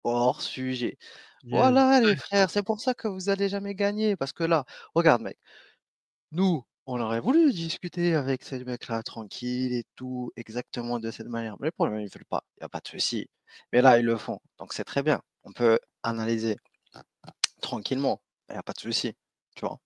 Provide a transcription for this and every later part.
hors sujet. Yes. Voilà les frères, c'est pour ça que vous allez jamais gagner parce que là, regarde mec, nous, on aurait voulu discuter avec ces mecs-là tranquille et tout, exactement de cette manière. Mais le problème, ils veulent pas, il y a pas de souci. Mais là, ils le font, donc c'est très bien. On peut analyser tranquillement, il y a pas de souci, tu vois?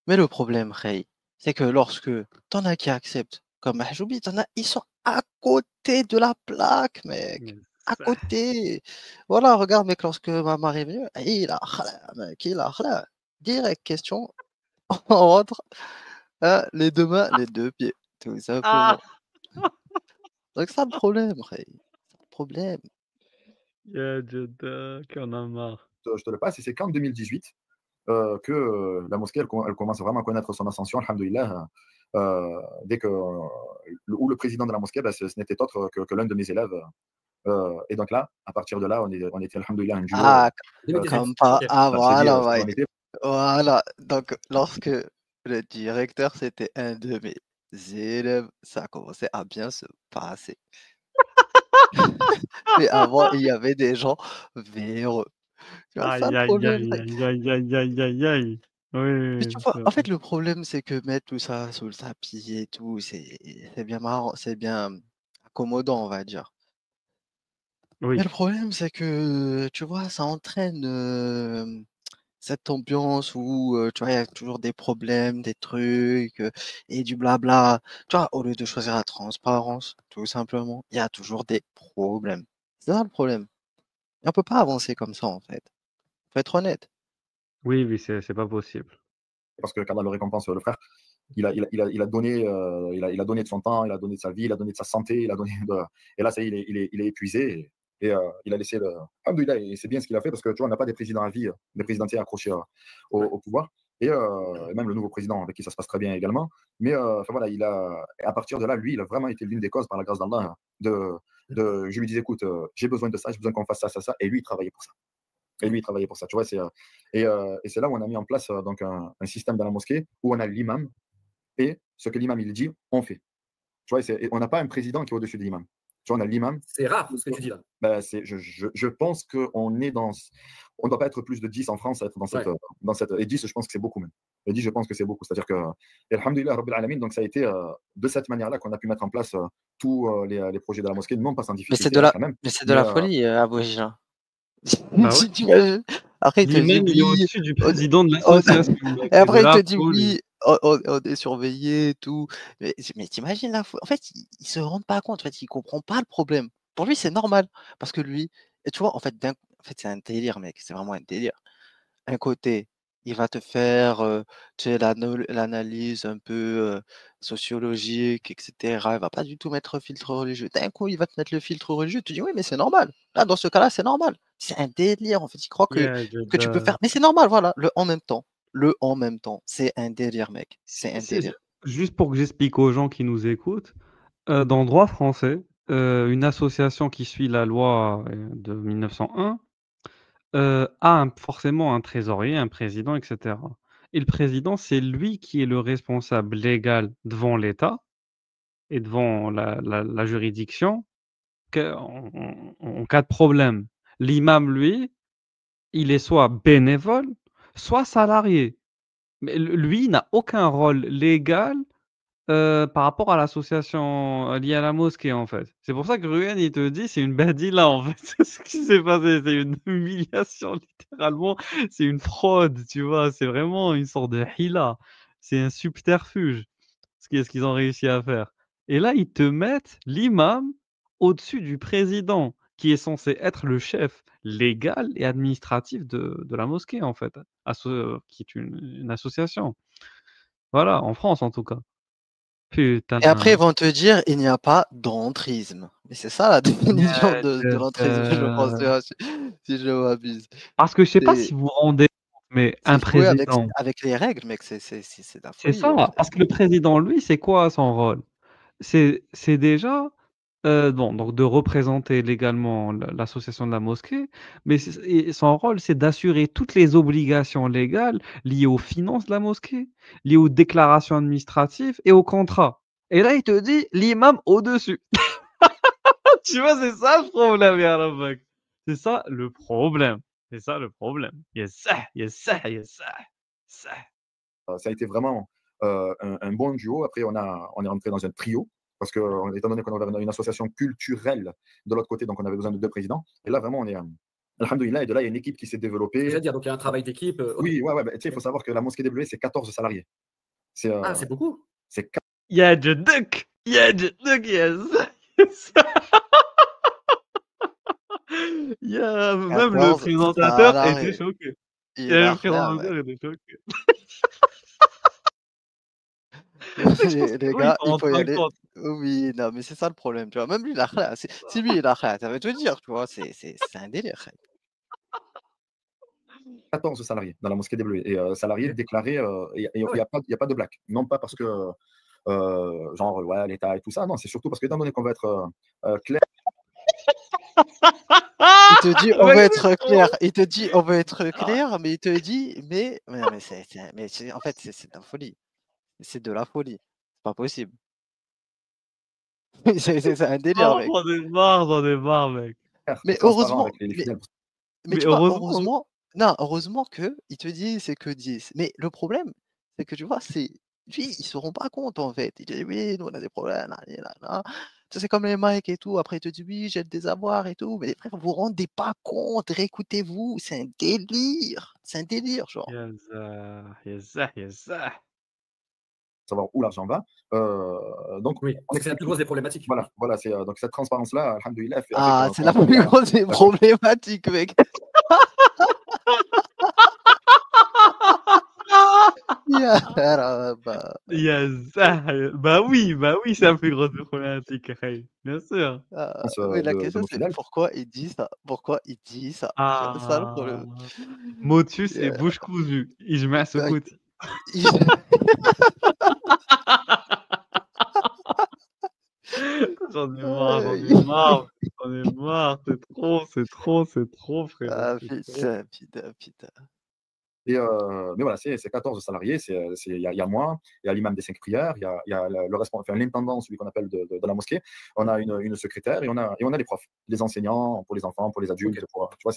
Mais le problème, Rey, c'est que lorsque tu en as qui acceptent, comme Mahjoubi, tu en as, ils sont à côté de la plaque, mec. À Yes. côté. Voilà, regarde, mec, lorsque ma mari est venue, il a khala, mec, il a khala. Direct question, on rentre, hein, les 2 mains, les 2 pieds, tout Ah! simplement. Donc ça le problème, Rey, c'est le problème. يا جداك أنا marre. Je te le passe, et c'est qu'en 2018 que la mosquée, elle commence vraiment à connaître son ascension, alhamdoulilah. Dès que, où le président de la mosquée, ben, ce n'était autre que l'un de mes élèves. Et donc là, à partir de là, on était, alhamdoulilah, un duo Ah, comme 2018, pas OK. ah assez dit voilà, ce qu'il en mec. était. Voilà, donc lorsque le directeur, c'était un de mes élèves, ça a commencé à bien se passer. Mais avant, il y avait des gens véreux. Tu vois, ça le Aïe, aïe, problème, aïe, mec. aïe, aïe, aïe, aïe, aïe, aïe. Oui, Mais oui, tu oui, vois, c'est en vrai. fait, le problème, c'est que mettre tout ça sous le tapis et tout, c'est bien marrant, c'est bien accommodant, on va dire. Mais Oui, le problème, c'est que, tu vois, ça entraîne, cette ambiance où, tu vois, il y a toujours des problèmes, des trucs, et du blabla. Tu vois, au lieu de choisir la transparence, tout simplement, il y a toujours des problèmes. C'est ça le problème. Et on peut pas avancer comme ça, en fait. Faut être honnête. oui, oui, c'est pas possible. Parce que qu'Allah le récompense, le frère. Il a donné, il a donné de son temps, il a donné de sa vie, il a donné de sa santé, il a donné de. Et là, ça y est, il est épuisé. Et il a laissé le. Alhamdoulilah, et c'est bien ce qu'il a fait parce que tu vois, on n'a pas des présidents à vie, des présidentiels accrochés au pouvoir. Et même le nouveau président avec qui ça se passe très bien également. Mais enfin, voilà, à partir de là, lui, il a vraiment été l'une des causes, par la grâce d'Allah, je lui disais, écoute, j'ai besoin de ça, j'ai besoin qu'on fasse ça, ça, ça. Et lui, il travaillait pour ça. Et lui, il travaillait pour ça. Tu vois, et c'est là où on a mis en place donc un système dans la mosquée où on a l'imam et ce que l'imam il dit, on fait. Tu vois, et on n'a pas un président qui est au-dessus de l'imam. Tu vois, on a l'imam. C'est rare ce que tu dis là. Ben, je pense qu'on est dans. On ne doit pas être plus de 10 en France à être Ouais. dans cette. Et 10, je pense que c'est beaucoup même. Et 10, je pense que c'est beaucoup. C'est-à-dire que. Et alhamdoulilah, Rabbil Alamin, donc ça a été de cette manière-là qu'on a pu mettre en place tous les projets de la mosquée, non pas sans Mais c'est difficulté, de hein, la quand même. mais c'est de Mais la folie, Abou Hija. Bah ouais. Tu imagines? Après, il te dit: Lui-même, il est «Oui, au-dessus du on président de on» l'association, mec. et C'est de après il te la dit: folie. «Oui, on est surveillés et tout». Mais tu imagines la fo en fait, il se rend pas compte, en fait, il comprend pas le problème. Pour lui, c'est normal parce que lui et tu vois, en fait, en fait, c'est un délire, mec, c'est vraiment un délire. Un côté, il va te faire, tu sais, l'analyse un peu, sociologique et cetera. Il va pas du tout mettre le filtre religieux. D'un coup, il va te mettre le filtre religieux, tu dis: «Oui, mais c'est normal. Là, dans ce cas-là, c'est normal». C'est un délire, en fait, il croit Yeah, que tu peux Jeddah. faire mais c'est normal, voilà, le «en même temps». Le «en même temps», c'est un délire, mec, c'est un C'est délire. juste pour que j'explique aux gens qui nous écoutent, dans le droit français, une association qui suit la loi, de 1901, a forcément un trésorier, un président et cetera. Et le président, c'est lui qui est le responsable légal devant l'État et devant la juridiction en cas de problème. L'imam, lui, il est soit bénévole, soit salarié. Mais lui, il n'a aucun rôle légal, par rapport à l'association, liée à la mosquée, en fait. C'est pour ça que Ruhen, il te dit: «C'est une badila», en fait. C'est ce qui s'est passé, c'est une humiliation littéralement, c'est une fraude, tu vois? C'est vraiment une sorte de hila. C'est un subterfuge, ce qu'ils ont réussi à faire. Et là, ils te mettent l'imam au-dessus du président, qui est censé être le chef légal et administratif de la mosquée, en fait, qui est une association. Voilà, en France, en tout cas. Putain. Et après, ils vont te dire: «Il n'y a pas d'entrisme». Mais c'est ça la définition de l'entrisme, je pense, tu vois? Si je m'abuse. Parce que je sais pas C'est si vous vous rendez compte, mais un c'est jouer président, avec les règles, mec, c'est de la c'est folie, en ça, fait. parce que le président, lui, c'est quoi son rôle? C'est déjà, bon, donc de représenter légalement l'association de la mosquée, mais son rôle, c'est d'assurer toutes les obligations légales liées aux finances de la mosquée, liées aux déclarations administratives et aux contrats. Et là, il te dit: «L'imam au-dessus». Tu vois, c'est ça le problème, ya Rabbak. C'est ça le problème. C'est ça le problème. Yes sir, yes sir, yes sir, sir. Ça a été vraiment un bon duo. Après, on est rentré dans un trio parce que, étant donné qu'on avait une association culturelle de l'autre côté, donc on avait besoin de 2 présidents. Et là, vraiment, on est, alhamdoulilah, et de là, il y a une équipe qui s'est Ce que développée. j'allais dire, donc il y a un travail d'équipe. Ok. Oui, ouais, ouais, bah, tu sais, il faut savoir que la mosquée des Bleus, c'est 14 salariés. C'est Ah, c'est beaucoup. c'est Yedek, yedek, yes. Yes. Il y a même le 14 présentateur était salariés. choqué. Il Et est le rien, mec. présentateur était choqué. Je pense que Les eux, ils gars, s'en il rendent faut y pas aller. compte. Oui, non, mais c'est ça le problème, tu vois? Même lui, il a rien. Si lui, il a rien, ça veut tout dire, tu vois? C'est un délire. 14 salariés dans la mosquée des Bleus et salariés Ok. déclarés, il Ah ouais. y a pas de blague. Non pas parce que, genre, ouais, l'État et tout ça, non, c'est surtout parce que étant donné qu'on va être, clair. Il te dit: Le «On mec, veut c'est être trop clair», il te dit: «On veut être ah, clair», mais il te dit: «Mais non, mais c'est en fait, c'est de la folie. C'est de la folie. C'est pas possible». C'est un délire, oh, mec. j'en ai marre, mec. Et Mais transparent heureusement avec les mais fidèles. mais Mais tu vois, heureusement, heureusement non, heureusement qu'il te dit: «C'est que 10». Mais le problème, c'est que tu vois, c'est lui, ils se rendent pas compte, en fait. Il dit: «Oui, nous, on a des problèmes, nani nana». Tu sais, c'est comme les mecs et tout, après il te dit: «Oui, j'ai des avoirs et tout». Mais frère, vous vous rendez pas compte, réécoutez-vous, c'est un délire, genre. Yallah, yallah, yallah. Savoir où l'argent va. Donc Oui, on parce que c'est la explique plus tout. grosse des problématiques. Voilà, c'est, donc cette transparence-là, alhamdoulilah, a fait Ah, c'est la qu'on plus voilà, grosse des ça fait problématiques, mec. Ya Rabba. Bah oui, c'est la plus grosse problématique, Khaï. Bien sûr. Mais la de question, nos c'est fidèles. pourquoi il dit ça? Pourquoi il dit ça? C'est ça le Ah, problème. motus et Yeah. bouche cousue. يجمع Bah, سكوتي. il J'en ai marre, j'en ai marre. C'est trop, frérot, Ah c'est trop. putain, putain, putain. Mais voilà, c'est 14 salariés, il y a moi, il y a l'imam des 5 prières, il y a le responsable, enfin, l'intendant, celui qu'on appelle de la mosquée. On a une secrétaire et on a les profs, les enseignants pour les enfants, pour les adultes, Ok. tu vois,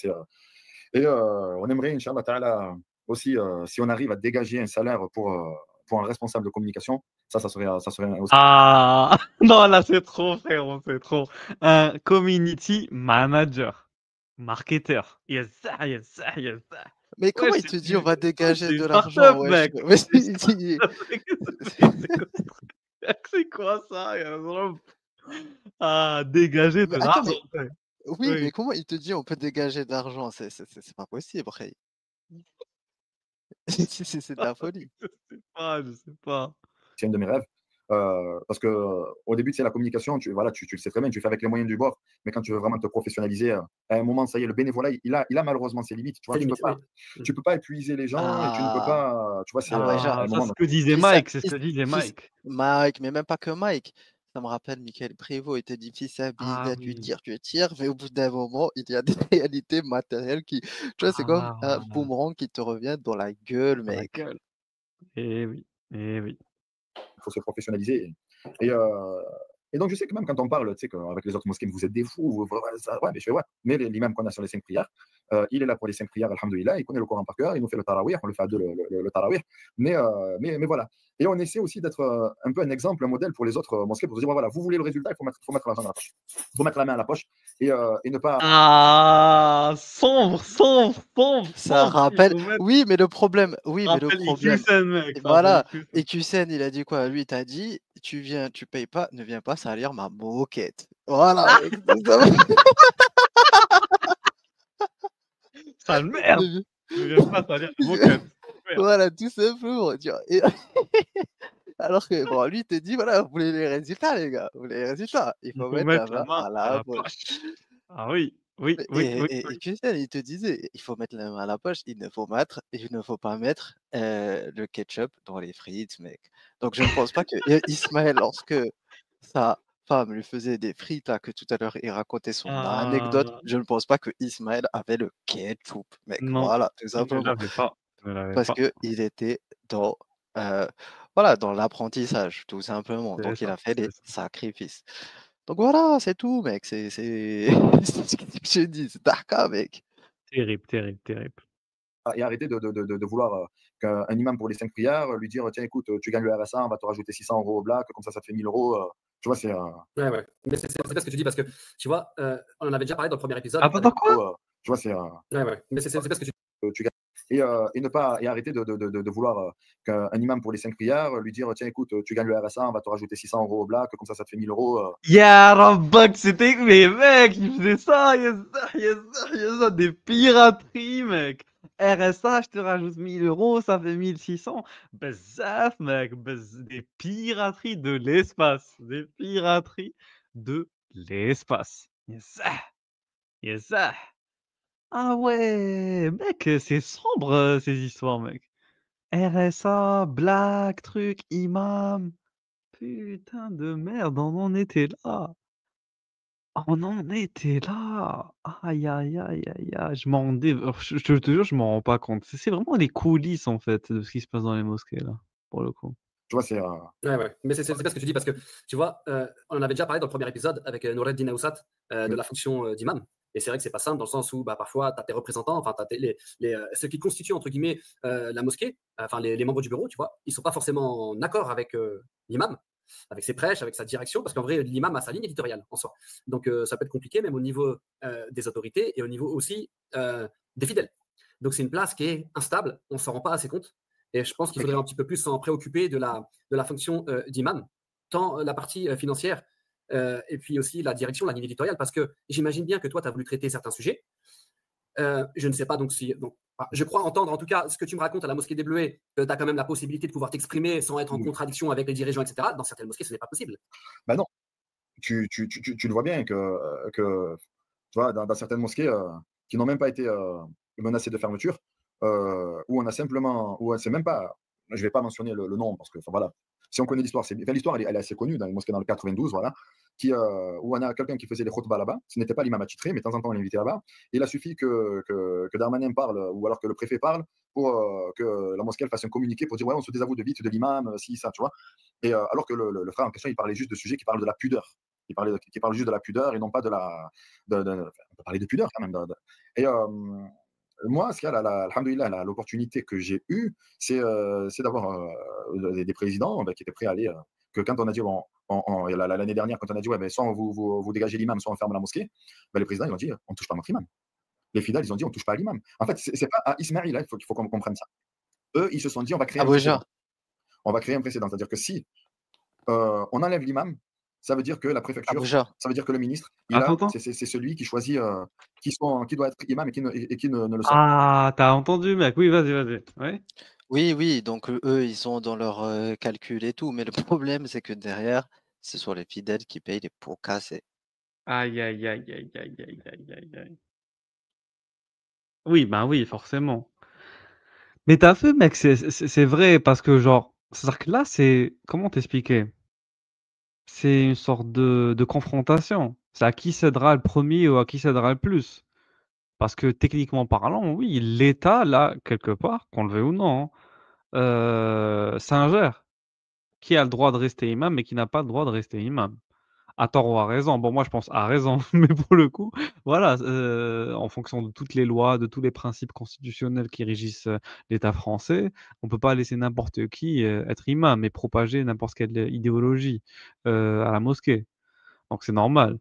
on aimerait, Inch'Allah Ta'ala, aussi, si on arrive à dégager un salaire pour un responsable de communication, ça serait aussi. Ah! Non, là, c'est trop, frérot, c'est trop. Un community manager, marketeur. Yes sir, yes sir, yes sir. Mais comment Wesh, il te dit on va dégager c'est de une l'argent, start-up, wesh? mec. Mais C'est une c'est start-up, c'est quoi ça? Ah, dégager mais de attends, l'argent, mais frère. oui, mais Oui. comment il te dit on peut dégager de l'argent? C'est pas possible, frère. C'est de la folie. Je sais pas. C'est un de mes rêves. Parce que au début, c'est la communication, voilà, tu le sais très bien, tu fais avec les moyens du bord. Mais quand tu veux vraiment te professionnaliser, à un moment, ça y est, le bénévolat, il a malheureusement ses limites. Tu vois, C'est limite, oui. tu peux pas épuiser les gens et tu ne peux Ah! pas, tu vois, c'est Non, déjà, à un Ça, moment. c'est ce que disait fils à Mike, c'est ce fils que disait fils Mike. Mike, mais même pas que Mike. Ça me rappelle Michael Prévost, il te dit: «Fils à Ah billah, oui. tu tires», mais au bout d'un moment, il y a des réalités matérielles qui tu vois, c'est comme un Ah, boomerang qui te revient dans la gueule, dans la mec. gueule. Eh oui, eh oui. Il faut se professionnaliser. Et, et donc, je sais que même quand on parle, tu sais, avec les autres mosquées, vous êtes des fous, ouais, mais je fais ouais. Mais l'imam qu'on a sur les 5 prières, il est là pour les 5 prières, alhamdoulilah, il connaît le Coran par cœur, il nous fait le tarawih, on le fait à deux, le tarawih. Mais voilà. Et on essaie aussi d'être un peu un exemple, un modèle pour les autres mosquées, pour se dire, voilà, vous voulez le résultat, il faut mettre l'argent dans la poche. Il faut mettre la main à la poche et ne pas. Ah! Sombre, sombre, sombre, Ça sombre. Il rappelle faut mettre oui, mais le rappel problème Iqiyoussen, mec, et ça rappelle voilà, Iqiyoussen. et Kusen, il a dit quoi? Lui, il t'a dit: «Tu viens, tu payes pas, ne viens pas salir ma moquette». Voilà, mec, tout simplement. Sale merde! Ne Ne viens pas salir la viens moquette. Merde. voilà, tout simplement, tu vois? Et alors que bon, lui, il te dit: «Voilà, vous voulez les résultats, les gars, vous voulez les résultats, il Il faut faut mettre la mettre la main main à à la la poche». poche. Ah oui, oui, oui, oui, Et oui. Christian, il te disait: «Il faut mettre la main à la poche, il ne faut pas mettre, le ketchup dans les frites, mec». Donc je ne pense pas que Ismaël, lorsque sa femme lui faisait des frites là, que tout à l'heure il racontait son anecdote, Ah, je ne pense pas que Ismaël avait le ketchup, mec. non, Voilà, tout il ne simplement. l'avait pas, il ne l'avait Parce pas. qu'il était dans, heu, voilà, dans l'apprentissage, tout simplement. C'est Donc il ça, a fait des c'est ça. sacrifices. Donc voilà, c'est tout, mec. C'est c'est ce que je dis, c'est Tarka, mec. Terrible, terrible, terrible. Et arrêter de vouloir qu'un imam pour les 5 prières, lui dire tiens, écoute, tu gagnes le RSA, on va te rajouter 600 € au black, comme ça te fait 1000 €. Tu vois, c'est. Ouais, ouais. Mais c'est pas ce que tu dis parce que, tu vois, on en avait déjà parlé dans le premier épisode. Attends, attends, quoi? Tu vois, c'est. Ouais, ouais. Mais c'est pas ce que tu Tu gagnes. Et ne pas et arrêter de vouloir qu'un imam pour les 5 prières, lui dire tiens, écoute, tu gagnes le RSA, on va te rajouter 600 € au black, comme ça te fait 1000 €. Ya Rabbak, c'était. Mais mec, il faisait ça, y'a ça, des pirateries, mec. RSA, je te rajoute 1000 €, ça fait 1600. Bezzaf, mec, des pirateries de l'espace. Des pirateries de l'espace. Yesa, yesa. Ah ouais, mec, c'est sombre ces histoires, mec. RSA, black, truc, imam. Putain de merde, on en était là. On en était là. Aïe, aïe, aïe, aïe, aïe. Je m'en rendais, alors, je te jure, je m'en rends pas compte. C'est vraiment les coulisses en fait de ce qui se passe dans les mosquées là, pour le coup. Tu vois, c'est. Ouais, ouais. Mais c'est pas ce que tu dis parce que, tu vois, on en avait déjà parlé dans le premier épisode avec Noureddin Aoussat de la fonction d'imam. Et c'est vrai que c'est pas simple dans le sens où bah, parfois tu as tes représentants, enfin, tu as ceux qui constituent entre guillemets la mosquée, enfin les membres du bureau, tu vois, ils sont pas forcément en accord avec l'imam, avec ses prêches, avec sa direction, parce qu'en vrai, l'imam a sa ligne éditoriale en soi. Donc ça peut être compliqué même au niveau des autorités et au niveau aussi des fidèles. Donc c'est une place qui est instable, on s'en rend pas assez compte. Et je pense qu'il faudrait un petit peu plus s'en préoccuper de la fonction d'imam, tant la partie financière et puis aussi la direction, la ligne éditoriale, parce que j'imagine bien que toi, tu as voulu traiter certains sujets. Je ne sais pas donc si. Donc, je crois entendre en tout cas ce que tu me racontes à la mosquée des Bleuets, que tu as quand même la possibilité de pouvoir t'exprimer sans être en contradiction avec les dirigeants, etc. Dans certaines mosquées, ce n'est pas possible. Bah non, tu le vois bien que tu vois, dans certaines mosquées qui n'ont même pas été menacées de fermeture, où on a simplement, où c'est même pas, je ne vais pas mentionner le nom parce que, enfin, voilà, si on connaît l'histoire, l'histoire elle est assez connue dans les mosquées dans le 92, voilà, où on a quelqu'un qui faisait les khutbahs là-bas. Ce n'était pas l'imam attitré, mais de temps en temps on l'invitait là-bas. Il a suffi que Darmanin parle ou alors que le préfet parle pour que la mosquée elle fasse un communiqué pour dire ouais, on se désavoue de vite de l'imam, si ça, tu vois. Et alors que le frère en question, il parlait juste de sujets qui parlent de la pudeur. Il parle juste de la pudeur et non pas de la. On peut parler de pudeur quand même. Et moi, ce qu'il y a, alhamdoulilah, l'opportunité que j'ai eue, c'est d'avoir des présidents qui étaient prêts à aller. Que quand on a dit, l'année dernière, quand on a dit, ouais, ben, soit vous dégagez l'imam, soit on ferme la mosquée, ben, les présidents, ils ont dit, on ne touche pas notre imam. Les fidèles, ils ont dit, on ne touche pas à l'imam. En fait, c'est pas à Ismaïl, il faut qu'on comprenne ça. Eux, ils se sont dit, on va créer un précédent. On va créer un précédent. C'est-à-dire que si on enlève l'imam, ça veut dire que la préfecture, ça veut dire que le ministre, c'est celui qui choisit qui doit être imam et qui ne le soit pas. Ah, t'as entendu, mec? Oui, vas-y, vas-y. Ouais. Oui, oui, donc eux, ils sont dans leur calcul et tout, mais le problème, c'est que derrière, ce sont les fidèles qui payent les pots cassés. Aïe, aïe, aïe, aïe, aïe, aïe, aïe, aïe, aïe. Oui, ben oui, forcément. Mais t'as vu, mec, c'est vrai, parce que genre, c'est-à-dire que là, c'est, comment t'expliquer? C'est une sorte de confrontation. C'est à qui cédera le premier ou à qui cédera le plus. Parce que techniquement parlant, oui, l'État, là, quelque part, qu'on le veuille ou non, s'ingère. Qui a le droit de rester imam et qui n'a pas le droit de rester imam. À tort ou à raison. Bon, moi, je pense à raison, mais pour le coup, voilà, en fonction de toutes les lois, de tous les principes constitutionnels qui régissent, l'État français, on peut pas laisser n'importe qui, être imam et propager n'importe quelle idéologie, à la mosquée. Donc c'est normal.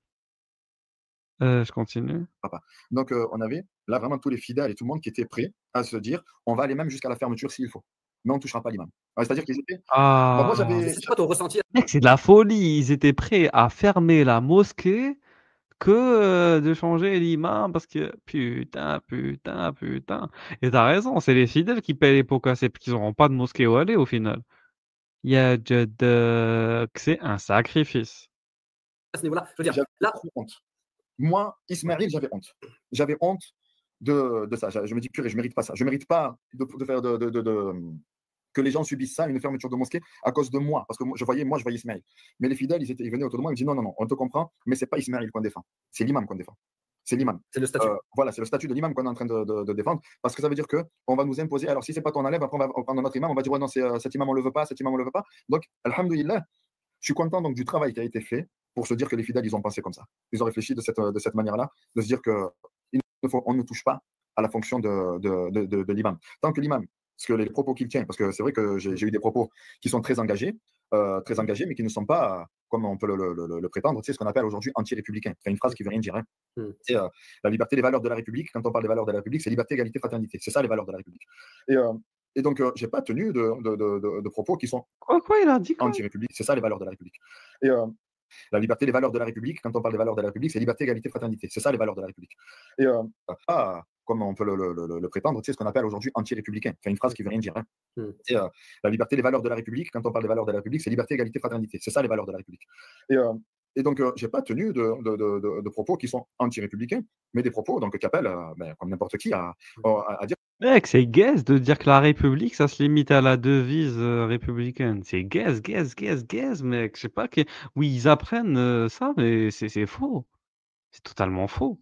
Je continue. Donc on avait là vraiment tous les fidèles et tout le monde qui était prêt à se dire, on va aller même jusqu'à la fermeture s'il faut. Mais on ne touchera pas l'imam. C'est-à-dire qu'ils étaient. Bon, moi, j'avais. C'est quoi ton ressenti? Mec, c'est de la folie. Ils étaient prêts à fermer la mosquée que, de changer l'imam parce que putain, putain, putain. Et t'as raison, c'est les fidèles qui paient les pots cassés parce qu'ils n'auront pas de mosquée où aller au final. Il y a que c'est un sacrifice. À ce niveau-là, je veux dire, J'avais là, trop honte. Moi, Ismaïl, j'avais honte. J'avais honte de ça. Je me dis, purée, je ne mérite pas ça. Je ne mérite pas de faire que les gens subissent ça, une fermeture de mosquée, à cause de moi. Parce que moi, je voyais Ismaïl. Mais les fidèles, ils venaient autour de moi, ils me disaient, non, non, non, on te comprend, mais ce n'est pas Ismaïl qu'on défend. C'est l'imam qu'on défend. C'est l'imam. c'est le statut. Voilà, c'est le statut de l'imam qu'on est en train de défendre. Parce que ça veut dire qu'on va nous imposer. Alors, si ce n'est pas ton enlève, après, on va prendre notre imam, on va dire, ouais, non, cet imam, on ne le veut pas, cet imam, on ne le veut pas. Donc, alhamdoulilah, je suis content donc, du travail qui a été fait. pour se dire que les fidèles, ils ont pensé comme ça. Ils ont réfléchi de cette manière-là, de se dire qu'on ne touche pas à la fonction de l'imam. Tant que l'imam, parce que les propos qu'il tient, parce que c'est vrai que j'ai eu des propos qui sont très engagés, mais qui ne sont pas, comme on peut le prétendre, tu sais, ce qu'on appelle aujourd'hui anti-républicain. C'est une phrase qui ne veut rien dire. Hein. C'est la liberté, les valeurs de la République. Quand on parle des valeurs de la République, c'est liberté, égalité, fraternité. C'est ça les valeurs de la République. Et donc, je n'ai pas tenu de propos qui sont Quoi, il a dit quoi? anti-république. C'est ça les valeurs de la République. Et la liberté, les valeurs de la République, quand on parle des valeurs de la République, c'est liberté, égalité, fraternité. C'est ça les valeurs de la République. Et pas, comme on peut le prétendre, tu sais, ce qu'on appelle aujourd'hui anti-républicain. C'est une phrase qui ne veut rien dire. Hein. C'est la liberté, les valeurs de la République, quand on parle des valeurs de la République, c'est liberté, égalité, fraternité. C'est ça les valeurs de la République. Et donc, je n'ai pas tenu de propos qui sont anti-républicains, mais des propos qui appellent, comme n'importe qui, à dire. Mec, c'est gaze de dire que la République, ça se limite à la devise républicaine. C'est gaze, mec. Je sais pas que... Oui, ils apprennent ça, mais c'est faux. C'est totalement faux.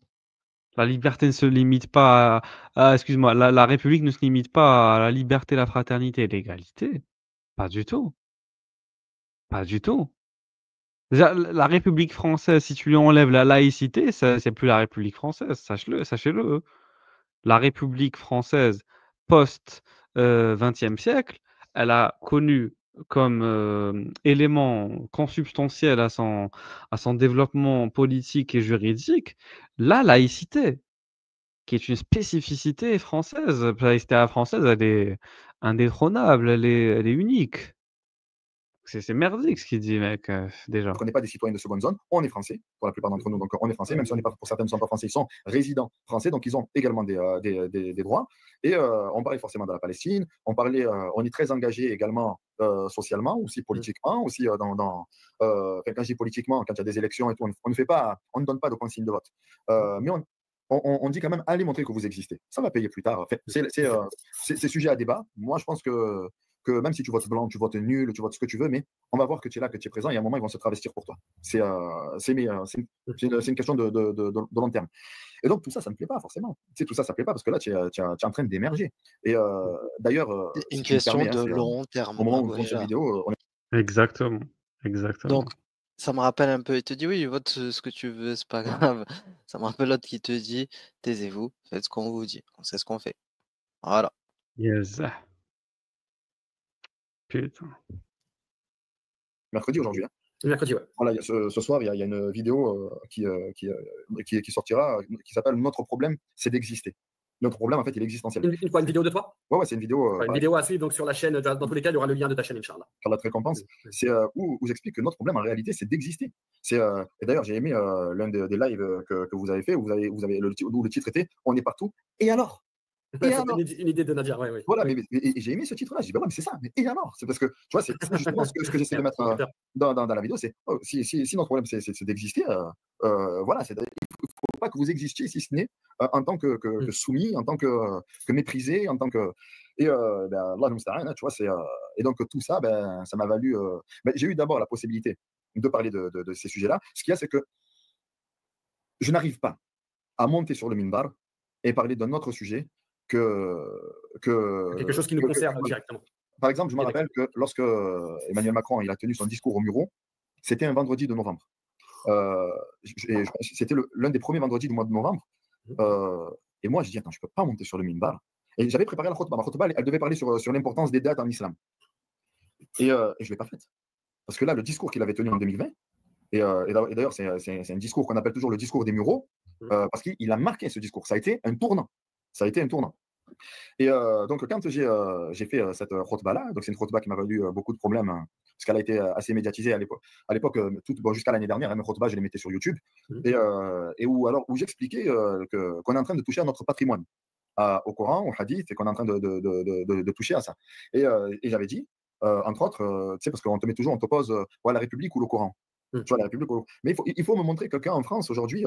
La liberté ne se limite pas excuse-moi, la République ne se limite pas à la liberté, la fraternité et l'égalité. Pas du tout. Pas du tout. Déjà, la République française, si tu lui enlèves la laïcité, c'est plus la République française, sachez-le. La République française post 20e siècle, elle a connu comme élément consubstantiel à son développement politique et juridique, la laïcité, qui est une spécificité française. La laïcité française, elle est indétrônable, elle est unique. C'est merdique ce qu'il dit, mec, déjà. On n'est pas des citoyens de seconde zone, on est français, pour la plupart d'entre nous, donc on est français, même si on n'est pas, pour certains ne sont pas français, ils sont résidents français, donc ils ont également des droits. Et on parlait forcément de la Palestine, on est très engagé également socialement, aussi politiquement, aussi quand je dis politiquement, quand il y a des élections et tout, on ne donne pas de consigne de vote. Mais on dit quand même, allez montrer que vous existez. Ça va payer plus tard. En fait, c'est sujet à débat. Moi, je pense que même si tu votes blanc, tu votes nul, tu votes ce que tu veux, mais on va voir que tu es là, que tu es présent, et à un moment, ils vont se travestir pour toi. C'est une question de long terme. Et donc, tout ça ne me plaît pas, forcément. Tu sais, tout ça ne plaît pas, parce que là, tu es en train d'émerger. Et d'ailleurs, une question de long terme. Au moment où on tourne cette vidéo, Exactement. Donc, ça me rappelle un peu, il te dit oui, vote ce que tu veux, c'est pas grave. Ça me rappelle l'autre qui te dit, taisez-vous, faites ce qu'on vous dit, on sait ce qu'on fait. Voilà. Yes. Putain. Mercredi aujourd'hui. Hein. Mercredi, ouais. Voilà, ce soir, il y a une vidéo qui sortira, qui s'appelle Notre problème, c'est d'exister. Notre problème, en fait, il est existentiel. Une vidéo de toi? Ouais, c'est une vidéo. Une vidéo à suivre donc sur la chaîne. Dans tous les cas, il y aura le lien de ta chaîne, Inch'Allah. Par la récompense, c'est où j'explique que notre problème, en réalité, c'est d'exister. Et d'ailleurs, j'ai aimé l'un des lives que vous avez fait, où le titre était On est partout. Et alors? C'était une idée de Nadia, ouais. Voilà, mais j'ai aimé ce titre-là. Je dis, mais c'est ça, mais et alors? C'est parce que, tu vois, c'est justement ce que j'essaie de mettre dans la vidéo, c'est si notre problème, c'est d'exister, voilà, il ne faut pas que vous existiez, si ce n'est en tant que soumis, en tant que méprisé, en tant que. Et Allah nous sta'an, tu vois, et donc tout ça, ça m'a valu. J'ai eu d'abord la possibilité de parler de ces sujets-là. Ce qu'il y a, c'est que je n'arrive pas à monter sur le minbar et parler d'un autre sujet quelque chose qui nous concerne directement. Par exemple, je me rappelle que lorsque Emmanuel Macron il a tenu son discours au Muro, c'était un vendredi de novembre. C'était l'un des premiers vendredis du mois de novembre. Et moi, je dis, attends, je ne peux pas monter sur le minbar. Et j'avais préparé la khutbah. Ma khutbah, elle devait parler sur l'importance des dates en islam. Et je ne l'ai pas faite. Parce que là, le discours qu'il avait tenu en 2020, et d'ailleurs, c'est un discours qu'on appelle toujours le discours des Mureaux, parce qu'il a marqué ce discours. Ça a été un tournant. Et donc, quand j'ai fait cette khutbah-là, donc c'est une khutbah qui m'a valu beaucoup de problèmes, parce qu'elle a été assez médiatisée à l'époque. À l'époque, jusqu'à l'année dernière, mes khutbahs, je les mettais sur YouTube, et où j'expliquais qu'on est en train de toucher à notre patrimoine, au Coran, au Hadith, et qu'on est en train de toucher à ça. Et j'avais dit, entre autres, tu sais, parce qu'on te met toujours, on te pose la République ou le Coran. Tu vois, la République. Mais il faut me montrer quelqu'un en France aujourd'hui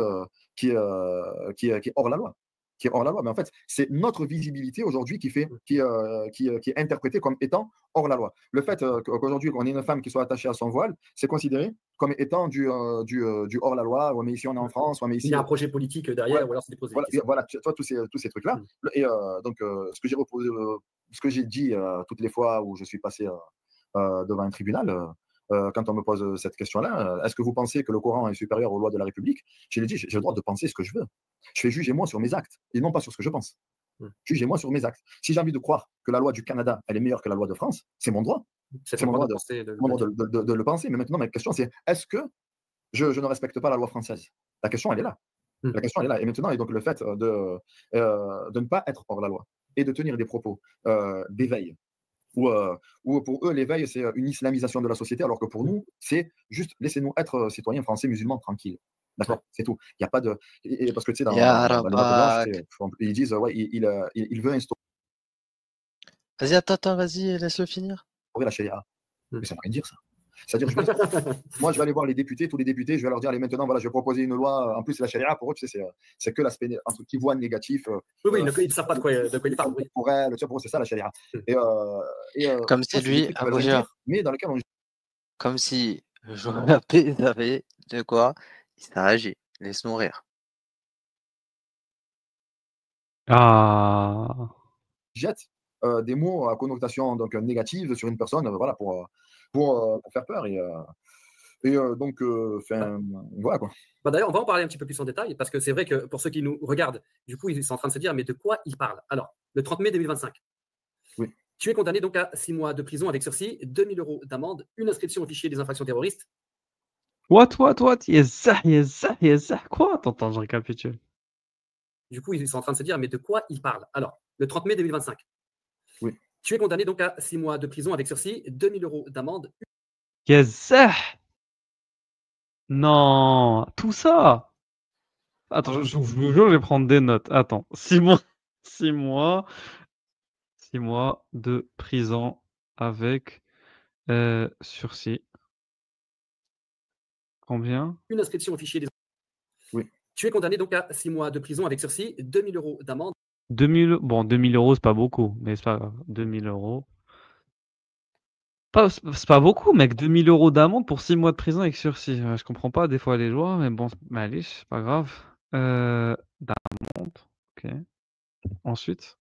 qui est hors la loi. Mais en fait, c'est notre visibilité aujourd'hui qui est interprétée comme étant hors la loi. Le fait qu'aujourd'hui, on ait une femme qui soit attachée à son voile, c'est considéré comme étant du hors la loi. Mais ici, on est en France. Mais ici, il y a un projet politique derrière, ou alors c'est des posés. Voilà, tu vois, tous ces trucs-là. Et donc, ce que j'ai dit toutes les fois où je suis passé devant un tribunal, quand on me pose cette question-là, est-ce que vous pensez que le Coran est supérieur aux lois de la République? Je lui dis, j'ai le droit de penser ce que je veux. Je fais jugez-moi sur mes actes et non pas sur ce que je pense. Jugez-moi sur mes actes. Si j'ai envie de croire que la loi du Canada, elle est meilleure que la loi de France, c'est mon droit. C'est C'est mon ton droit droit de de le penser. Mais maintenant, ma question, c'est est-ce que je ne respecte pas la loi française? La question, elle est là. La question, elle est là. Et maintenant, et donc le fait de ne pas être hors la loi et de tenir des propos d'éveil, ou pour eux, l'éveil, c'est une islamisation de la société, alors que pour nous, c'est juste laissez-nous être citoyens français musulmans tranquilles. D'accord, c'est tout. Il n'y a pas de. Parce que tu sais, dans Ya les notes blanches, Rabak. ils disent ouais, il veut instaurer Vas-y, attends, vas-y, laisse-le finir. la charia. Mais ça ne veut rien dire, ça. C'est-à-dire, moi, je vais aller voir les députés, tous les députés, je vais leur dire, allez, maintenant, voilà, je vais proposer une loi. En plus, la charia, pour eux, tu sais, c'est que l'aspect un truc qu'ils voient négatif. Oui, ils ne savent pas de quoi ils parlent. Oui. Pour elle, tu vois, pour eux, c'est ça la charia. Comme si moi, c'est des lui, trucs qui veulent Abou rien Jahal, dire, mais dans lesquels on. comme si Mbappé savait de quoi il s'agit. Laisse-nous rire. Ah. Jette des mots à connotation donc négative sur une personne, voilà, pour faire peur. Donc, voilà quoi. Bah, d'ailleurs, on va en parler un petit peu plus en détail, parce que c'est vrai que pour ceux qui nous regardent, du coup, ils sont en train de se dire, mais de quoi ils parlent? Alors, le 30 mai 2025, Oui. tu es condamné donc à 6 mois de prison avec sursis, 2 000 € d'amende, une inscription au fichier des infractions terroristes. What? Yes, quoi? Attends, je récapitule. Du coup, ils sont en train de se dire, mais de quoi ils parlent? Alors, le 30 mai 2025, Oui. tu es condamné donc à 6 mois de prison avec sursis, 2 000 € d'amende. Yes. Non, tout ça. Attends, je vous jure, je vais prendre des notes. Attends, 6 mois, 6 mois, 6 mois de prison avec sursis. Combien? Une inscription au fichier des. Oui. Tu es condamné donc à 6 mois de prison avec sursis, 2 000 € d'amende. 2000, bon, 2000 €, c'est pas beaucoup, mais c'est pas grave. 2000 €. C'est pas beaucoup, mec. 2000 € d'amende pour 6 mois de prison avec sursis. Je comprends pas des fois les lois, mais bon, mais allez, c'est pas grave. D'amende, ok. Ensuite,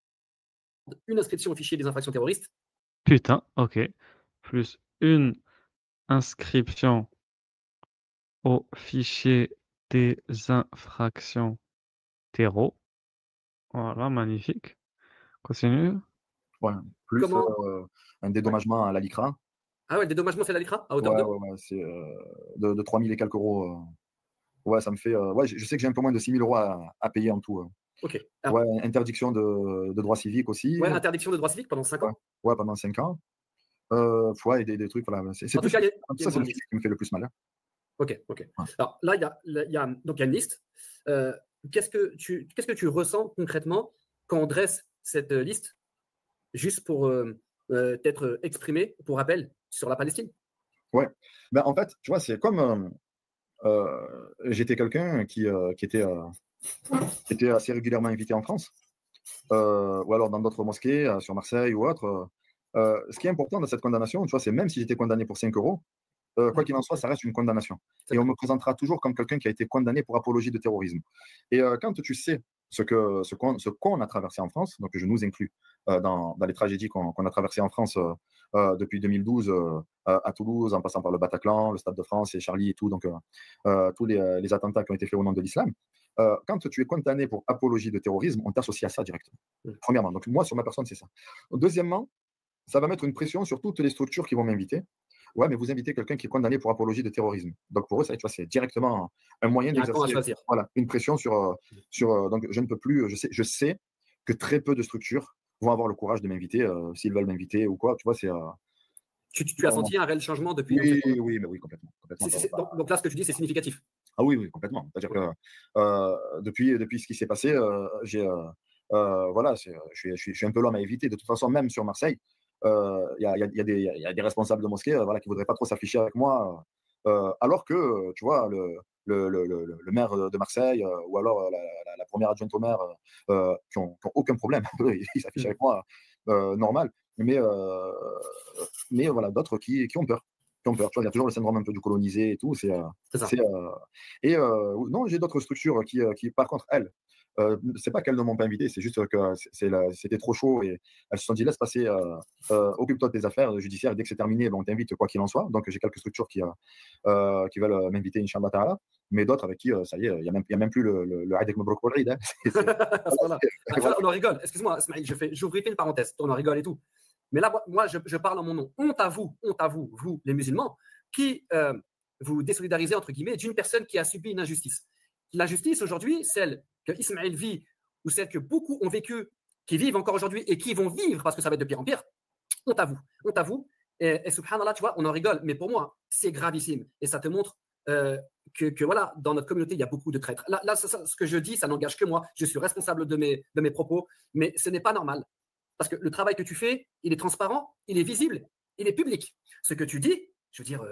Une inscription au fichier des infractions terroristes. putain, ok. Plus une inscription au fichier des infractions terreau. Voilà, magnifique. Continue. Ouais. Plus Comment? un dédommagement à la LICRA. Ah ouais, le dédommagement, c'est la LICRA à hauteur Ouais, de. ouais, c'est de 3000 et quelques euros. Ouais, ça me fait. Ouais, je sais que j'ai un peu moins de 6000 € à payer en tout. Ok. Alors, Ouais, interdiction de droit civique aussi. ouais, interdiction de droit civique pendant 5 ans. Ouais, pendant 5 ans. Ouais, et des trucs, voilà. C'est En tout plus, cas, il y a ça, une c'est le grande truc liste. qui me fait le plus mal. Ok. Ouais. Alors là, donc il y a une liste. Qu'est-ce que tu ressens concrètement quand on dresse cette liste, juste pour t'être exprimé, pour rappel, sur la Palestine? Ouais. Ben, en fait, tu vois, c'est comme j'étais quelqu'un qui était assez régulièrement invité en France, ou alors dans d'autres mosquées, sur Marseille ou autre. Ce qui est important dans cette condamnation, tu vois, c'est même si j'étais condamné pour 5 €, quoi qu'il en soit, ça reste une condamnation. Et on me présentera toujours comme quelqu'un qui a été condamné pour apologie de terrorisme. Et quand tu sais ce qu'on a traversé en France, donc je nous inclus dans les tragédies qu'on a traversées en France depuis 2012 à Toulouse, en passant par le Bataclan, le Stade de France et Charlie et tout, donc tous les attentats qui ont été faits au nom de l'islam. Quand tu es condamné pour apologie de terrorisme, on t'associe à ça directement. Premièrement, donc moi, sur ma personne, c'est ça. Deuxièmement, ça va mettre une pression sur toutes les structures qui vont m'inviter. Ouais, mais vous invitez quelqu'un qui est condamné pour apologie de terrorisme. Donc pour eux, ça, tu vois, c'est directement un moyen d'exercer une pression sur. Donc je ne peux plus. Je sais que très peu de structures vont avoir le courage de m'inviter s'ils veulent m'inviter ou quoi. Tu vois, c'est. Tu as senti un réel changement depuis? Oui, mais oui, complètement. Donc là, ce que tu dis, c'est significatif. Ah oui, complètement. C'est-à-dire que depuis ce qui s'est passé, voilà, je suis un peu l'homme à éviter. De toute façon, même sur Marseille, il y a des responsables de mosquées voilà, qui ne voudraient pas trop s'afficher avec moi, alors que, tu vois, le maire de Marseille ou alors la première adjointe au maire qui n'ont aucun problème, ils s'affichent avec moi, normal. Mais voilà, d'autres qui ont peur. Tu vois, il y a toujours le syndrome un peu du colonisé et tout. C'est ça. Non, j'ai d'autres structures qui par contre, elles, c'est pas qu'elles ne m'ont pas invité, c'est juste que c'était trop chaud et elles se sont dit laisse passer, occupe-toi de tes affaires judiciaires, dès que c'est terminé, on t'invite quoi qu'il en soit. Donc j'ai quelques structures qui veulent m'inviter, Inch'Allah Ta'ala, mais d'autres avec qui, ça y est, il n'y a même plus le Aïd Mabrouk Wal Eid, hein. Voilà. On en rigole. Excuse-moi, Ismaël, j'ouvre une parenthèse. On en rigole et tout. Mais là, moi, je parle en mon nom. Honte à vous, vous, les musulmans, qui vous désolidarisez, entre guillemets, d'une personne qui a subi une injustice. La justice, aujourd'hui, celle que Ismaël vit, ou celle que beaucoup ont vécu, qui vivent encore aujourd'hui et qui vont vivre, parce que ça va être de pire en pire, honte à vous. Honte à vous. Et subhanallah, tu vois, on en rigole, mais pour moi, c'est gravissime. Et ça te montre que voilà, dans notre communauté, il y a beaucoup de traîtres. Là ce que je dis, ça n'engage que moi. Je suis responsable de mes propos, mais ce n'est pas normal. Parce que le travail que tu fais, il est transparent, il est visible, il est public. Ce que tu dis, je veux dire,